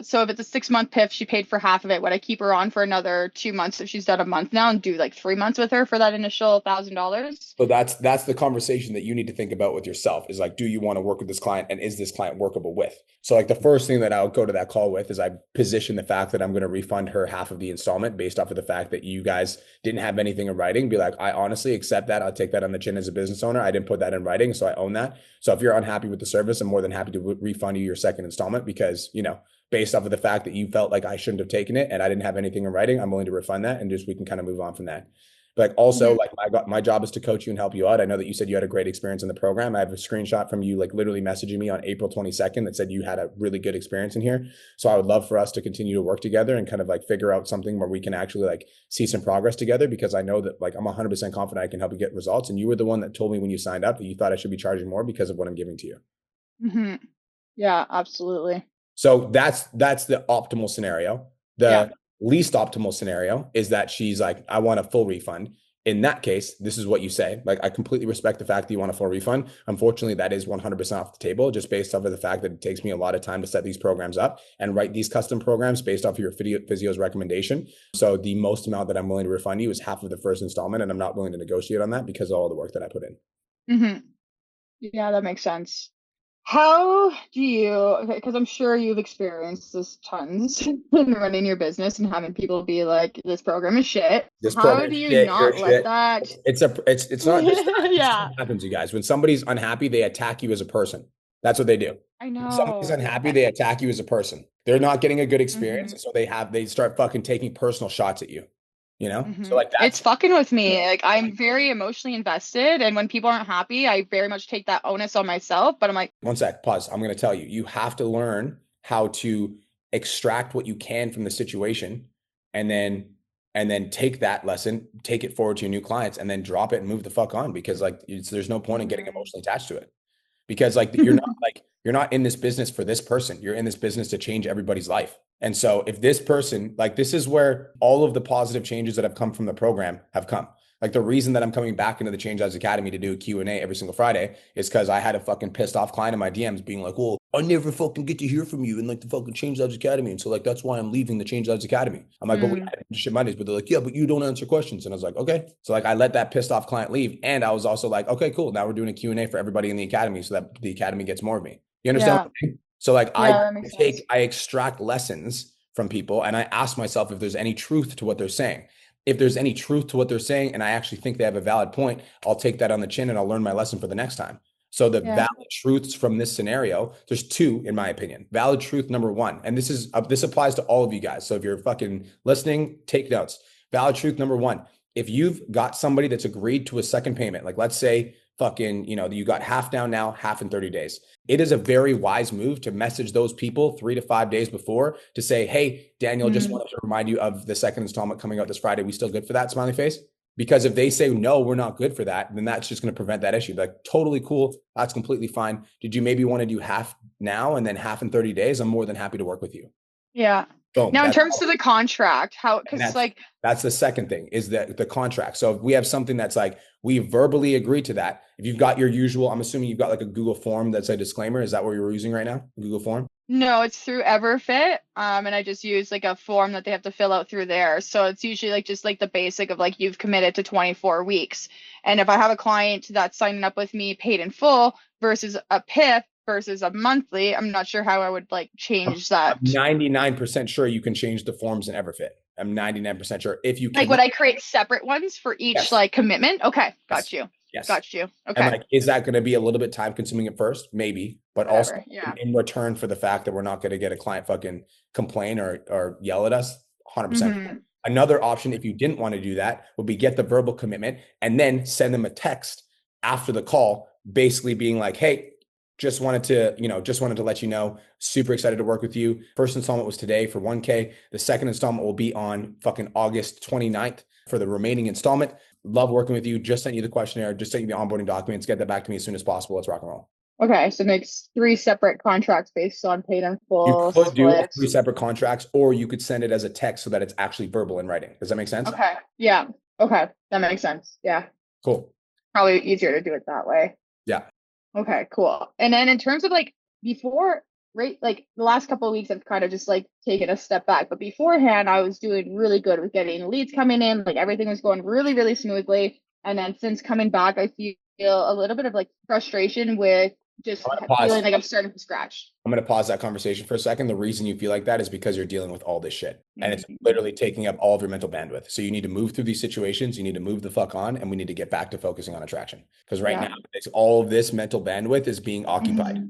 So if it's a 6-month PIF, she paid for half of it. Would I keep her on for another 2 months if she's done a month now, and do like 3 months with her for that initial $1,000? So that's the conversation that you need to think about with yourself, is like, do you want to work with this client, and is this client workable with? So like the first thing that I'll go to that call with is I position the fact that I'm going to refund her half of the installment based off of the fact that you guys didn't have anything in writing. Be like, I honestly accept that. I'll take that on the chin as a business owner. I didn't put that in writing, so I own that. So if you're unhappy with the service, I'm more than happy to refund you your second installment, because, you know, based off of the fact that you felt like I shouldn't have taken it and I didn't have anything in writing, I'm willing to refund that, and just we can kind of move on from that. But like also, like my job is to coach you and help you out. I know that you said you had a great experience in the program. I have a screenshot from you like literally messaging me on April 22nd that said you had a really good experience in here. So I would love for us to continue to work together and kind of like figure out something where we can actually like see some progress together, because I know that like I'm 100% confident I can help you get results. And you were the one that told me when you signed up that you thought I should be charging more because of what I'm giving to you. Mm-hmm. Yeah, absolutely. So that's the optimal scenario. The least optimal scenario is that she's like, I want a full refund. In that case, this is what you say. Like, I completely respect the fact that you want a full refund. Unfortunately, that is 100% off the table, just based off of the fact that it takes me a lot of time to set these programs up and write these custom programs based off of your physio's recommendation. So the most amount that I'm willing to refund you is half of the first installment, and I'm not willing to negotiate on that because of all the work that I put in. Mm-hmm. Yeah, that makes sense. How do you, because I'm sure you've experienced this tons in running your business and having people be like, this program is shit. This How program do is you shit, you're not let shit. that? It's not just that. This is Yeah, what happens, you guys. When somebody's unhappy, they attack you as a person. That's what they do. I When somebody's know. unhappy, they attack you as a person. They're not getting a good experience, Mhm. so they start fucking taking personal shots at you. You know? So like It's that's fucking with me. Like I'm very emotionally invested, and when people aren't happy, I very much take that onus on myself. But I'm like, one sec, pause. I'm gonna tell you, you have to learn how to extract what you can from the situation and then take that lesson, take it forward to your new clients, and then drop it and move the fuck on because like there's no point in getting emotionally attached to it. Because like you're not in this business for this person. You're in this business to change everybody's life. And so if this person, like this is where all of the positive changes that have come from the program have come. Like the reason that I'm coming back into the Change Lives Academy to do a Q&A every single Friday is because I had a fucking pissed off client in my DMs being like, well, I never fucking get to hear from you in like the fucking Change Lives Academy. And so like, that's why I'm leaving the Change Lives Academy. I'm like, but we had shit Mondays, but they're like, yeah, but you don't answer questions. And I was like, okay. So like I let that pissed off client leave. And I was also like, okay, cool. Now we're doing a Q&A for everybody in the Academy so that the Academy gets more of me. You understand what I'm saying? So like yeah, that makes sense. I extract lessons from people and I ask myself if there's any truth to what they're saying. If there's any truth to what they're saying and I actually think they have a valid point, I'll take that on the chin and I'll learn my lesson for the next time. So the Yeah. valid truths from this scenario, there's two in my opinion. Valid truth number one, and this applies to all of you guys. So if you're fucking listening, take notes. Valid truth number one, if you've got somebody that's agreed to a second payment, like let's say fucking, you got half down now, half in 30 days. It is a very wise move to message those people 3 to 5 days before to say, hey, Daniel, just wanted to remind you of the second installment coming out this Friday. We still good for that, smiley face? Because if they say, no, we're not good for that, then that's just going to prevent that issue. Like, totally cool. That's completely fine. Did you maybe want to do half now and then half in 30 days? I'm more than happy to work with you. Yeah. Boom. Now, in That's terms of the contract, how, because like, that's the second thing is the contract. So if we have something that's like, we verbally agree to that. If you've got your usual, I'm assuming you've got like a Google form that's a disclaimer. Is that what you're using right now? Google form? no, it's through Everfit. And I just use like a form that they have to fill out through there. So it's usually like just like the basic of like you've committed to 24 weeks. And if I have a client that's signing up with me paid in full versus a PIP versus a monthly, I'm not sure how I would like change that. I'm 99% sure you can change the forms in Everfit. I'm 99% sure if you can. Like, would I create separate ones for each like commitment? Okay, got you. Yes. Got you. Okay. And like, is that going to be a little bit time consuming at first? Maybe, but Whatever, also yeah. in return for the fact that we're not going to get a client fucking complain or yell at us, 100%. Another option, if you didn't want to do that, would be get the verbal commitment and then send them a text after the call, basically being like, hey, just wanted to let you know, super excited to work with you. First installment was today for 1K. The second installment will be on fucking August 29th for the remaining installment. Love working with you. Just sent you the questionnaire, just sent you the onboarding documents. Get that back to me as soon as possible. Let's rock and roll. Okay, so it makes 3 separate contracts based on paid in full. You could do splits. 3 separate contracts, or you could send it as a text so that it's actually verbal in writing. Does that make sense? Okay. Yeah. Okay. That makes sense. Yeah. Cool. Probably easier to do it that way. Yeah. Okay, cool. And then in terms of like before, right, like the last couple of weeks I've kind of just like taken a step back, but beforehand I was doing really good with getting leads coming in, like everything was going really, really smoothly. And then since coming back, I feel a little bit of like frustration with just feeling like I'm starting from scratch. I'm going to pause that conversation for a second. The reason you feel like that is because you're dealing with all this shit and it's literally taking up all of your mental bandwidth. So you need to move through these situations. You need to move the fuck on, and we need to get back to focusing on attraction. Because right now, it's all of this mental bandwidth is being occupied.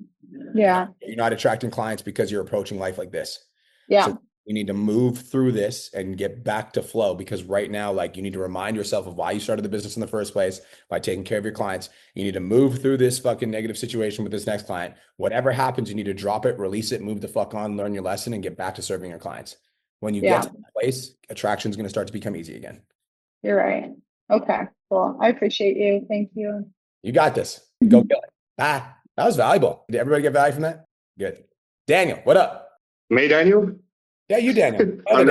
Yeah. You're not attracting clients because you're approaching life like this. Yeah. So we need to move through this and get back to flow, because right now, like, you need to remind yourself of why you started the business in the first place by taking care of your clients. You need to move through this fucking negative situation with this next client. Whatever happens, you need to drop it, release it, move the fuck on, learn your lesson, and get back to serving your clients. When you get to that place, attraction is going to start to become easy again. You're right. Okay, cool. I appreciate you. Thank you. You got this. Go kill it. That was valuable. Did everybody get value from that? Good. Daniel, what up? Me, Daniel? Yeah, you, Daniel. I don't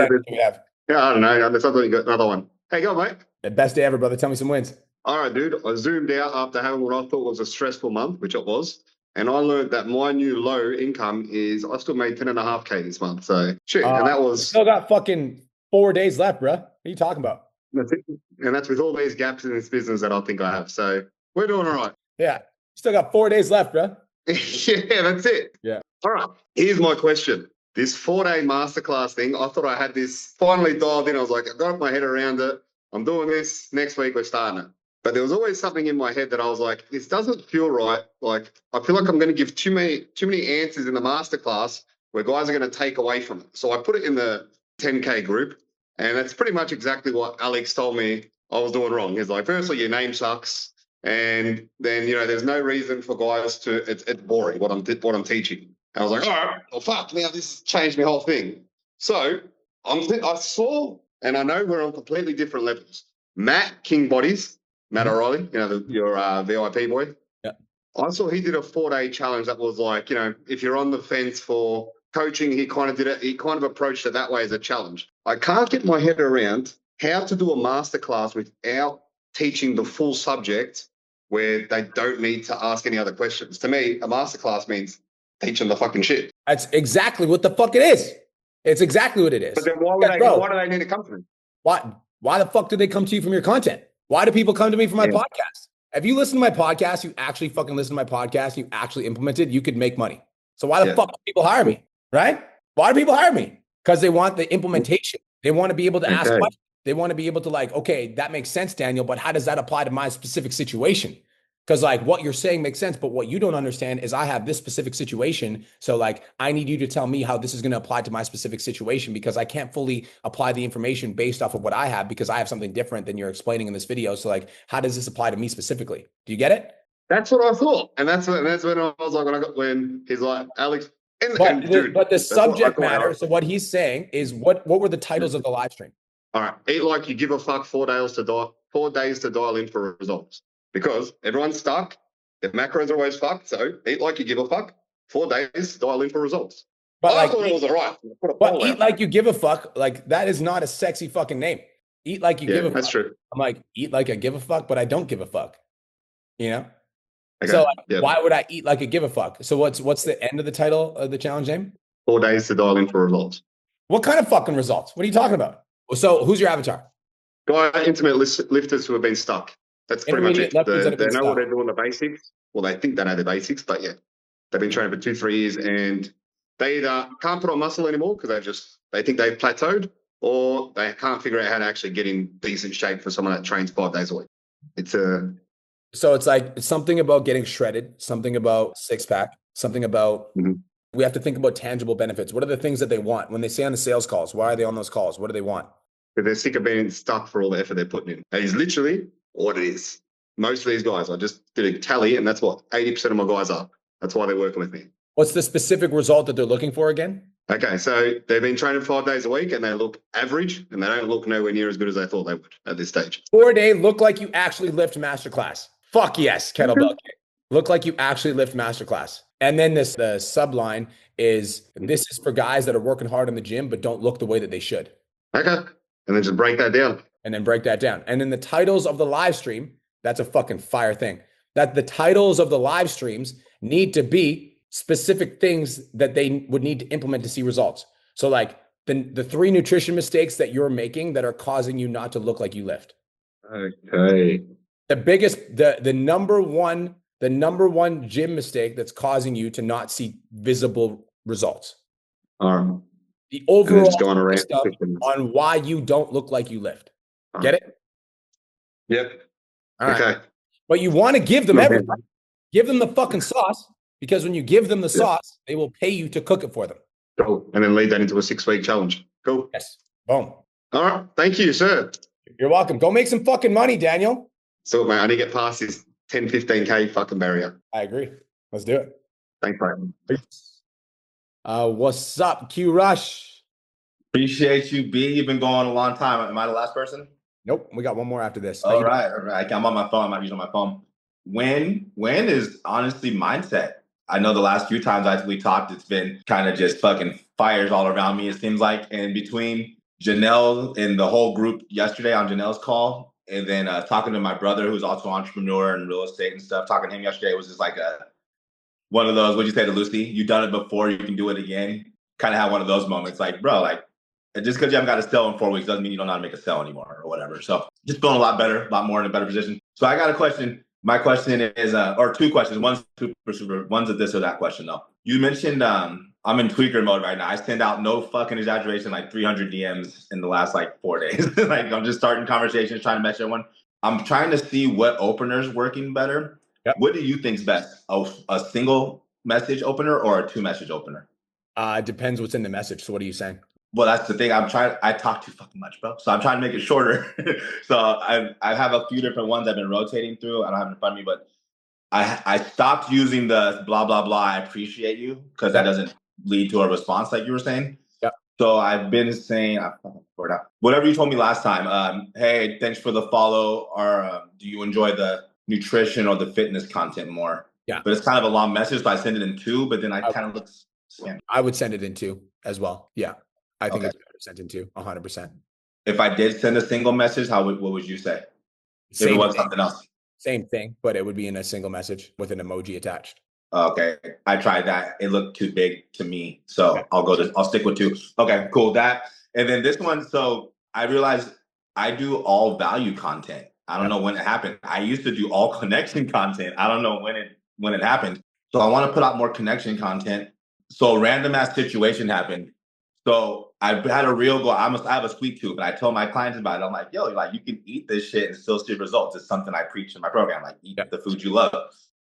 know. There's something, got another one. Hey, go, mate. The best day ever, brother. Tell me some wins. All right, dude. I zoomed out after having what I thought was a stressful month, which it was. And I learned that my new low income is I still made 10.5K this month. So, shit. And that was. Still got fucking 4 days left, bro. What are you talking about? That's it. And that's with all these gaps in this business that I think I have. So, we're doing all right. Yeah. Still got 4 days left, bro. Yeah, that's it. Yeah. All right. Here's my question. This 4-day masterclass thing, I thought I had this finally dialed in. I was like, I got my head around it. I'm doing this. Next week we're starting it. But there was always something in my head that I was like, this doesn't feel right. Like, I feel like I'm going to give too many answers in the masterclass where guys are going to take away from it. So I put it in the 10K group, and that's pretty much exactly what Alex told me I was doing wrong. He's like, firstly, your name sucks. And then, there's no reason for guys to, it's boring what I'm teaching. And I was like, all right, well, fuck, now this has changed my whole thing. So I saw, and I know we're on completely different levels. Matt King Bodies, Matt O'Reilly, your VIP boy. Yeah. I saw he did a 4-day challenge that was like, if you're on the fence for coaching, he kind of did it. He kind of approached it that way as a challenge. I can't get my head around how to do a masterclass without teaching the full subject where they don't need to ask any other questions. To me, a masterclass means teach them the fucking shit. That's exactly what the fuck it is. It's exactly what it is. But then why do they need to come to me? Why the fuck do they come to you from your content? Why do people come to me for my podcast? If you listen to my podcast, you actually fucking listen to my podcast, you actually implement it, you could make money. So why the fuck do people hire me? Right? Why do people hire me? Because they want the implementation. They want to be able to ask questions. They want to be able to okay, that makes sense, Daniel, but how does that apply to my specific situation? Because what you're saying makes sense, but what you don't understand is I have this specific situation. So I need you to tell me how this is going to apply to my specific situation, because I can't fully apply the information based off of what I have, because I have something different than you're explaining in this video. So how does this apply to me specifically? Do you get it? That's what I thought. And that's when I was like, when he's like, Alex, but the subject matter. So what he's saying is what were the titles of the live stream? All right. Eat like you give a fuck, 4 days to dial in for results. Because everyone's stuck. The macros are always fucked. So eat like you give a fuck, 4 days, dial in for results. But I thought it was all right. But eat like you give a fuck, that is not a sexy fucking name. Eat like you give a fuck. That's true. I'm like, eat like I give a fuck, but I don't give a fuck. Okay. So why would I eat like I give a fuck? So what's the end of the title of the challenge name? 4 days to dial in for results. What kind of fucking results? What are you talking about? So who's your avatar? Intimate lifters who have been stuck. That's pretty much it. They know what they're doing, the basics. Well, they think they know the basics, but they've been training for 2-3 years, and they either can't put on muscle anymore because they think they've plateaued, or they can't figure out how to actually get in decent shape for someone that trains 5 days a week. So it's something about getting shredded, something about six pack, something about we have to think about tangible benefits. What are the things that they want when they say on the sales calls? Why are they on those calls? What do they want? Because they're sick of being stuck for all the effort they're putting in. That is literally what it is. Most of these guys, I just did a tally, and that's what 80% of my guys are. That's why they're working with me. What's the specific result that they're looking for again? Okay, so they've been training 5 days a week, and they look average, and they don't look nowhere near as good as they thought they would at this stage. 4-day look like you actually lift masterclass. Fuck yes, kettlebell kick. Look like you actually lift masterclass. And then the subline is, this is for guys that are working hard in the gym but don't look the way that they should. Okay, and then just break that down. And then the titles of the live stream, that's a fucking fire thing. That the titles of the live streams need to be specific things that they would need to implement to see results. So the 3 nutrition mistakes that you're making that are causing you not to look like you lift. Okay. The biggest, the number one gym mistake that's causing you to not see visible results. The overall system on why you don't look like you lift. Get it? Yep. All right. But you want to give them everything. Give them the fucking sauce, because when you give them the sauce, they will pay you to cook it for them. Cool. And then lead that into a 6-week challenge. Cool. Yes. Boom. All right. Thank you, sir. You're welcome. Go make some fucking money, Daniel. So, mate, I need to get past this 10, 15K fucking barrier. I agree. Let's do it. Thanks, mate. What's up, Q Rush? Appreciate you, B. You've been going a long time. Am I the last person? Nope. We got one more after this. All right. I'm on my phone. I'm not using my phone. Win is honestly mindset. I know the last few times we talked, it's been kind of just fucking fires all around me, it seems like. And between Janelle and the whole group yesterday on Janelle's call, and then talking to my brother, who's also an entrepreneur in real estate and stuff, talking to him yesterday was just like one of those, what'd you say to Lucy? You've done it before, you can do it again. Kind of had one of those moments, like, bro, just because you haven't got a sale in 4 weeks doesn't mean you don't know how to make a sale anymore or whatever. So just feeling a lot better, a lot more in a better position. So I got a question. My question is, or two questions. One's super. One's a this or that question though. You mentioned I'm in tweaker mode right now. I send out, no fucking exaggeration, like 300 DMs in the last like 4 days. Like I'm just starting conversations, trying to match everyone. I'm trying to see what opener's working better. Yep. What do you think's best? A single message opener or a 2-message opener? It depends what's in the message. So what are you saying? Well, that's the thing. I talk too fucking much, bro. So I'm trying to make it shorter. So I have a few different ones I've been rotating through. I don't have it in front of me, but I stopped using the blah, blah, blah. I appreciate you, because that doesn't lead to a response like you were saying. Yep. So I've been saying, whatever you told me last time. Hey, thanks for the follow. Or do you enjoy the nutrition or the fitness content more? Yeah. But it's kind of a long message, so I send it in 2, but then I kind of look spammy. I would send it in 2 as well. Yeah. I think it's better sent in 2, 100%. If I did send a single message, what would you say? If it was something else. Same thing, but it would be in a single message with an emoji attached. Okay, I tried that. It looked too big to me, so I'll stick with 2. Okay, cool. That, and then this one. So I realized I do all value content. I don't know when it happened. I used to do all connection content. I don't know when it happened. So I want to put out more connection content. So a random ass situation happened. So I had a real goal. I have a sweet tooth, and I told my clients about it. I'm like, yo, like you can eat this shit and still see results. It's something I preach in my program. Like, eat the food you love.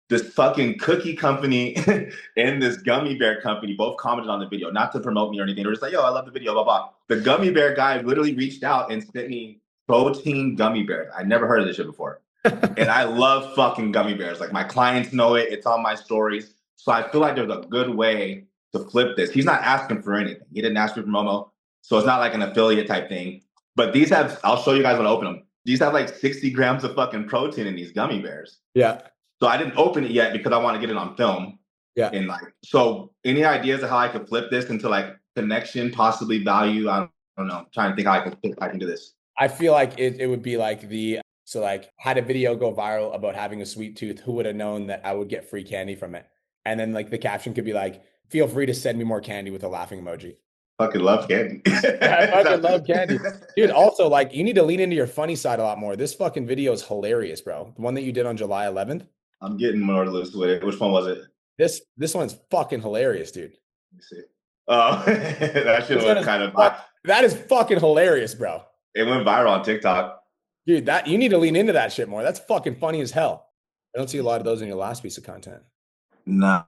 This fucking cookie company and this gummy bear company both commented on the video, not to promote me or anything. They're just like, yo, I love the video, blah, blah. The gummy bear guy literally reached out and sent me protein gummy bears. I never heard of this shit before. And I love fucking gummy bears. Like, my clients know it. It's on my stories. So I feel like there's a good way to flip this. He's not asking for anything. He didn't ask me for Momo. So it's not like an affiliate type thing. But these have, I'll show you guys when I open them. These have like 60 grams of fucking protein in these gummy bears. Yeah. So I didn't open it yet because I want to get it on film. Yeah. And like, so any ideas of how I could flip this into like connection, possibly value? I don't know. I'm trying to think how I can do this. I feel like it would be like so like, had a video go viral about having a sweet tooth. Who would have known that I would get free candy from it? And then like the caption could be like, feel free to send me more candy with a laughing emoji. Fucking love candy. I fucking love candy. Dude, also, like, you need to lean into your funny side a lot more. This fucking video is hilarious, bro. The one that you did on July 11th. I'm getting more loose with it. Which one was it? This one's fucking hilarious, dude. Let me see. Oh, that shit went kind of... That is fucking hilarious, bro. It went viral on TikTok. Dude, you need to lean into that shit more. That's fucking funny as hell. I don't see a lot of those in your last piece of content. Nah,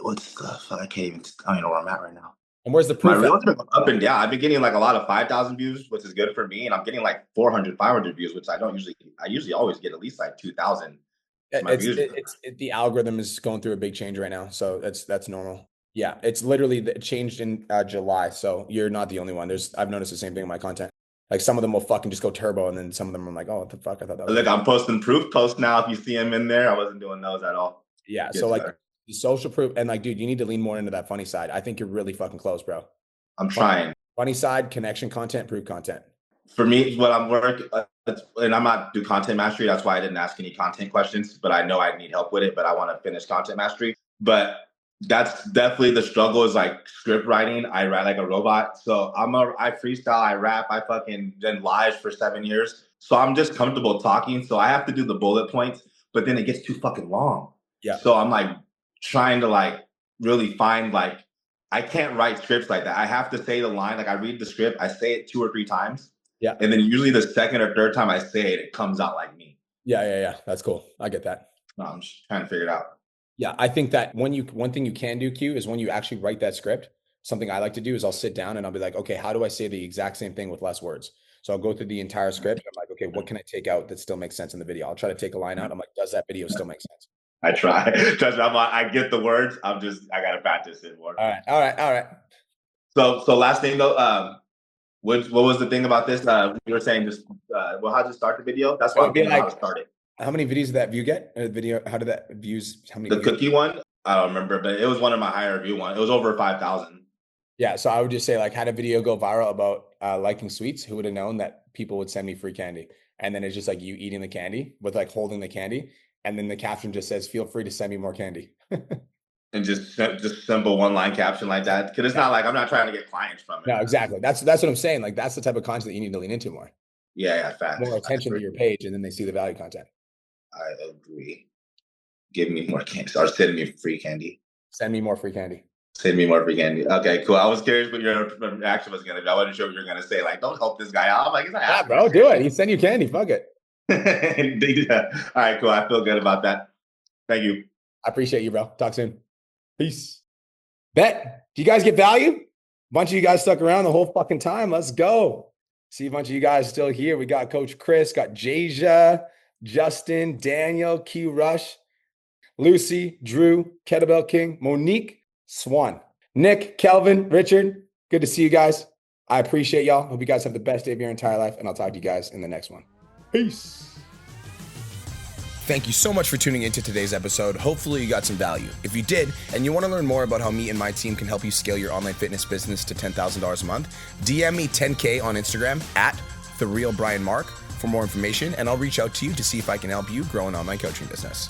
what's the fuck? I don't even know where I'm at right now. And where's the proof? My reels have been up and down. I've been getting like a lot of 5,000 views, which is good for me, and I'm getting like 400, 500 views, which I usually always get at least like 2,000. The algorithm is going through a big change right now, so that's normal. Yeah, it's literally changed in July, so you're not the only one. I've noticed the same thing in my content. Like, some of them will fucking just go turbo, and then some of them I'm like, oh, what the fuck? I thought that was... Look, I'm posting proof posts now. If you see them in there, I wasn't doing those at all. Yeah, so like the social proof, and like, dude, you need to lean more into that funny side. I think you're really fucking close, bro. I'm trying. Funny side, connection content, proof content. For me, what I'm working, and I'm not do content mastery. That's why I didn't ask any content questions, but I know I need help with it, but I want to finish content mastery. But that's definitely the struggle, is like script writing. I write like a robot. So I freestyle, I rap, I fucking done live for 7 years. So I'm just comfortable talking. So I have to do the bullet points, but then it gets too fucking long. Yeah. So I'm like trying to like really find, like, I can't write scripts like that. I have to say the line. Like, I read the script, I say it 2 or 3 times. Yeah. And then usually the second or third time I say it, it comes out like me. Yeah. That's cool. I get that. I'm just trying to figure it out. Yeah, I think that one thing you can do, Q, is when you actually write that script, something I like to do is I'll sit down and I'll be like, okay, how do I say the exact same thing with less words? So I'll go through the entire script. And I'm like, okay, what can I take out that still makes sense in the video? I'll try to take a line out. I'm like, does that video still make sense? I try. Trust me, I get the words. I got to practice it more. All right. So last thing though, what was the thing about this? You were saying just, how to start the video? That's why I'm getting how to start it. How many videos did that view get? Video? How did that views? How many? The cookie one? I don't remember, but it was one of my higher view ones. It was over 5,000. Yeah, so I would just say, like, had a video go viral about liking sweets. Who would have known that people would send me free candy? And then it's just like you eating the candy with like holding the candy, and then the caption just says, "Feel free to send me more candy." And just simple 1-line caption like that, because it's not like I'm not trying to get clients from it. No, exactly. That's what I'm saying. Like, that's the type of content that you need to lean into more. Yeah, fast. More attention to your page, and then they see the value content. I agree. Give me more candy. Or send me free candy. Send me more free candy. Send me more free candy. Okay, cool. I was curious what your reaction was going to be. I wasn't sure what you were going to say. Like, don't help this guy out. I'm like, he's not Yeah, bro, do it. He send you candy. Fuck it. Yeah. All right, cool. I feel good about that. Thank you. I appreciate you, bro. Talk soon. Peace. Bet. Do you guys get value? A bunch of you guys stuck around the whole fucking time. Let's go. See a bunch of you guys still here. We got Coach Chris, got Jasia, Justin, Daniel, Q Rush, Lucy, Drew, Kettlebell King, Monique, Swan, Nick, Kelvin, Richard. Good to see you guys. I appreciate y'all. Hope you guys have the best day of your entire life, and I'll talk to you guys in the next one. Peace. Thank you so much for tuning into today's episode. Hopefully you got some value. If you did, and you want to learn more about how me and my team can help you scale your online fitness business to $10,000 a month, DM me 10K on Instagram at TheRealBrianMark for more information, and I'll reach out to you to see if I can help you grow an online coaching business.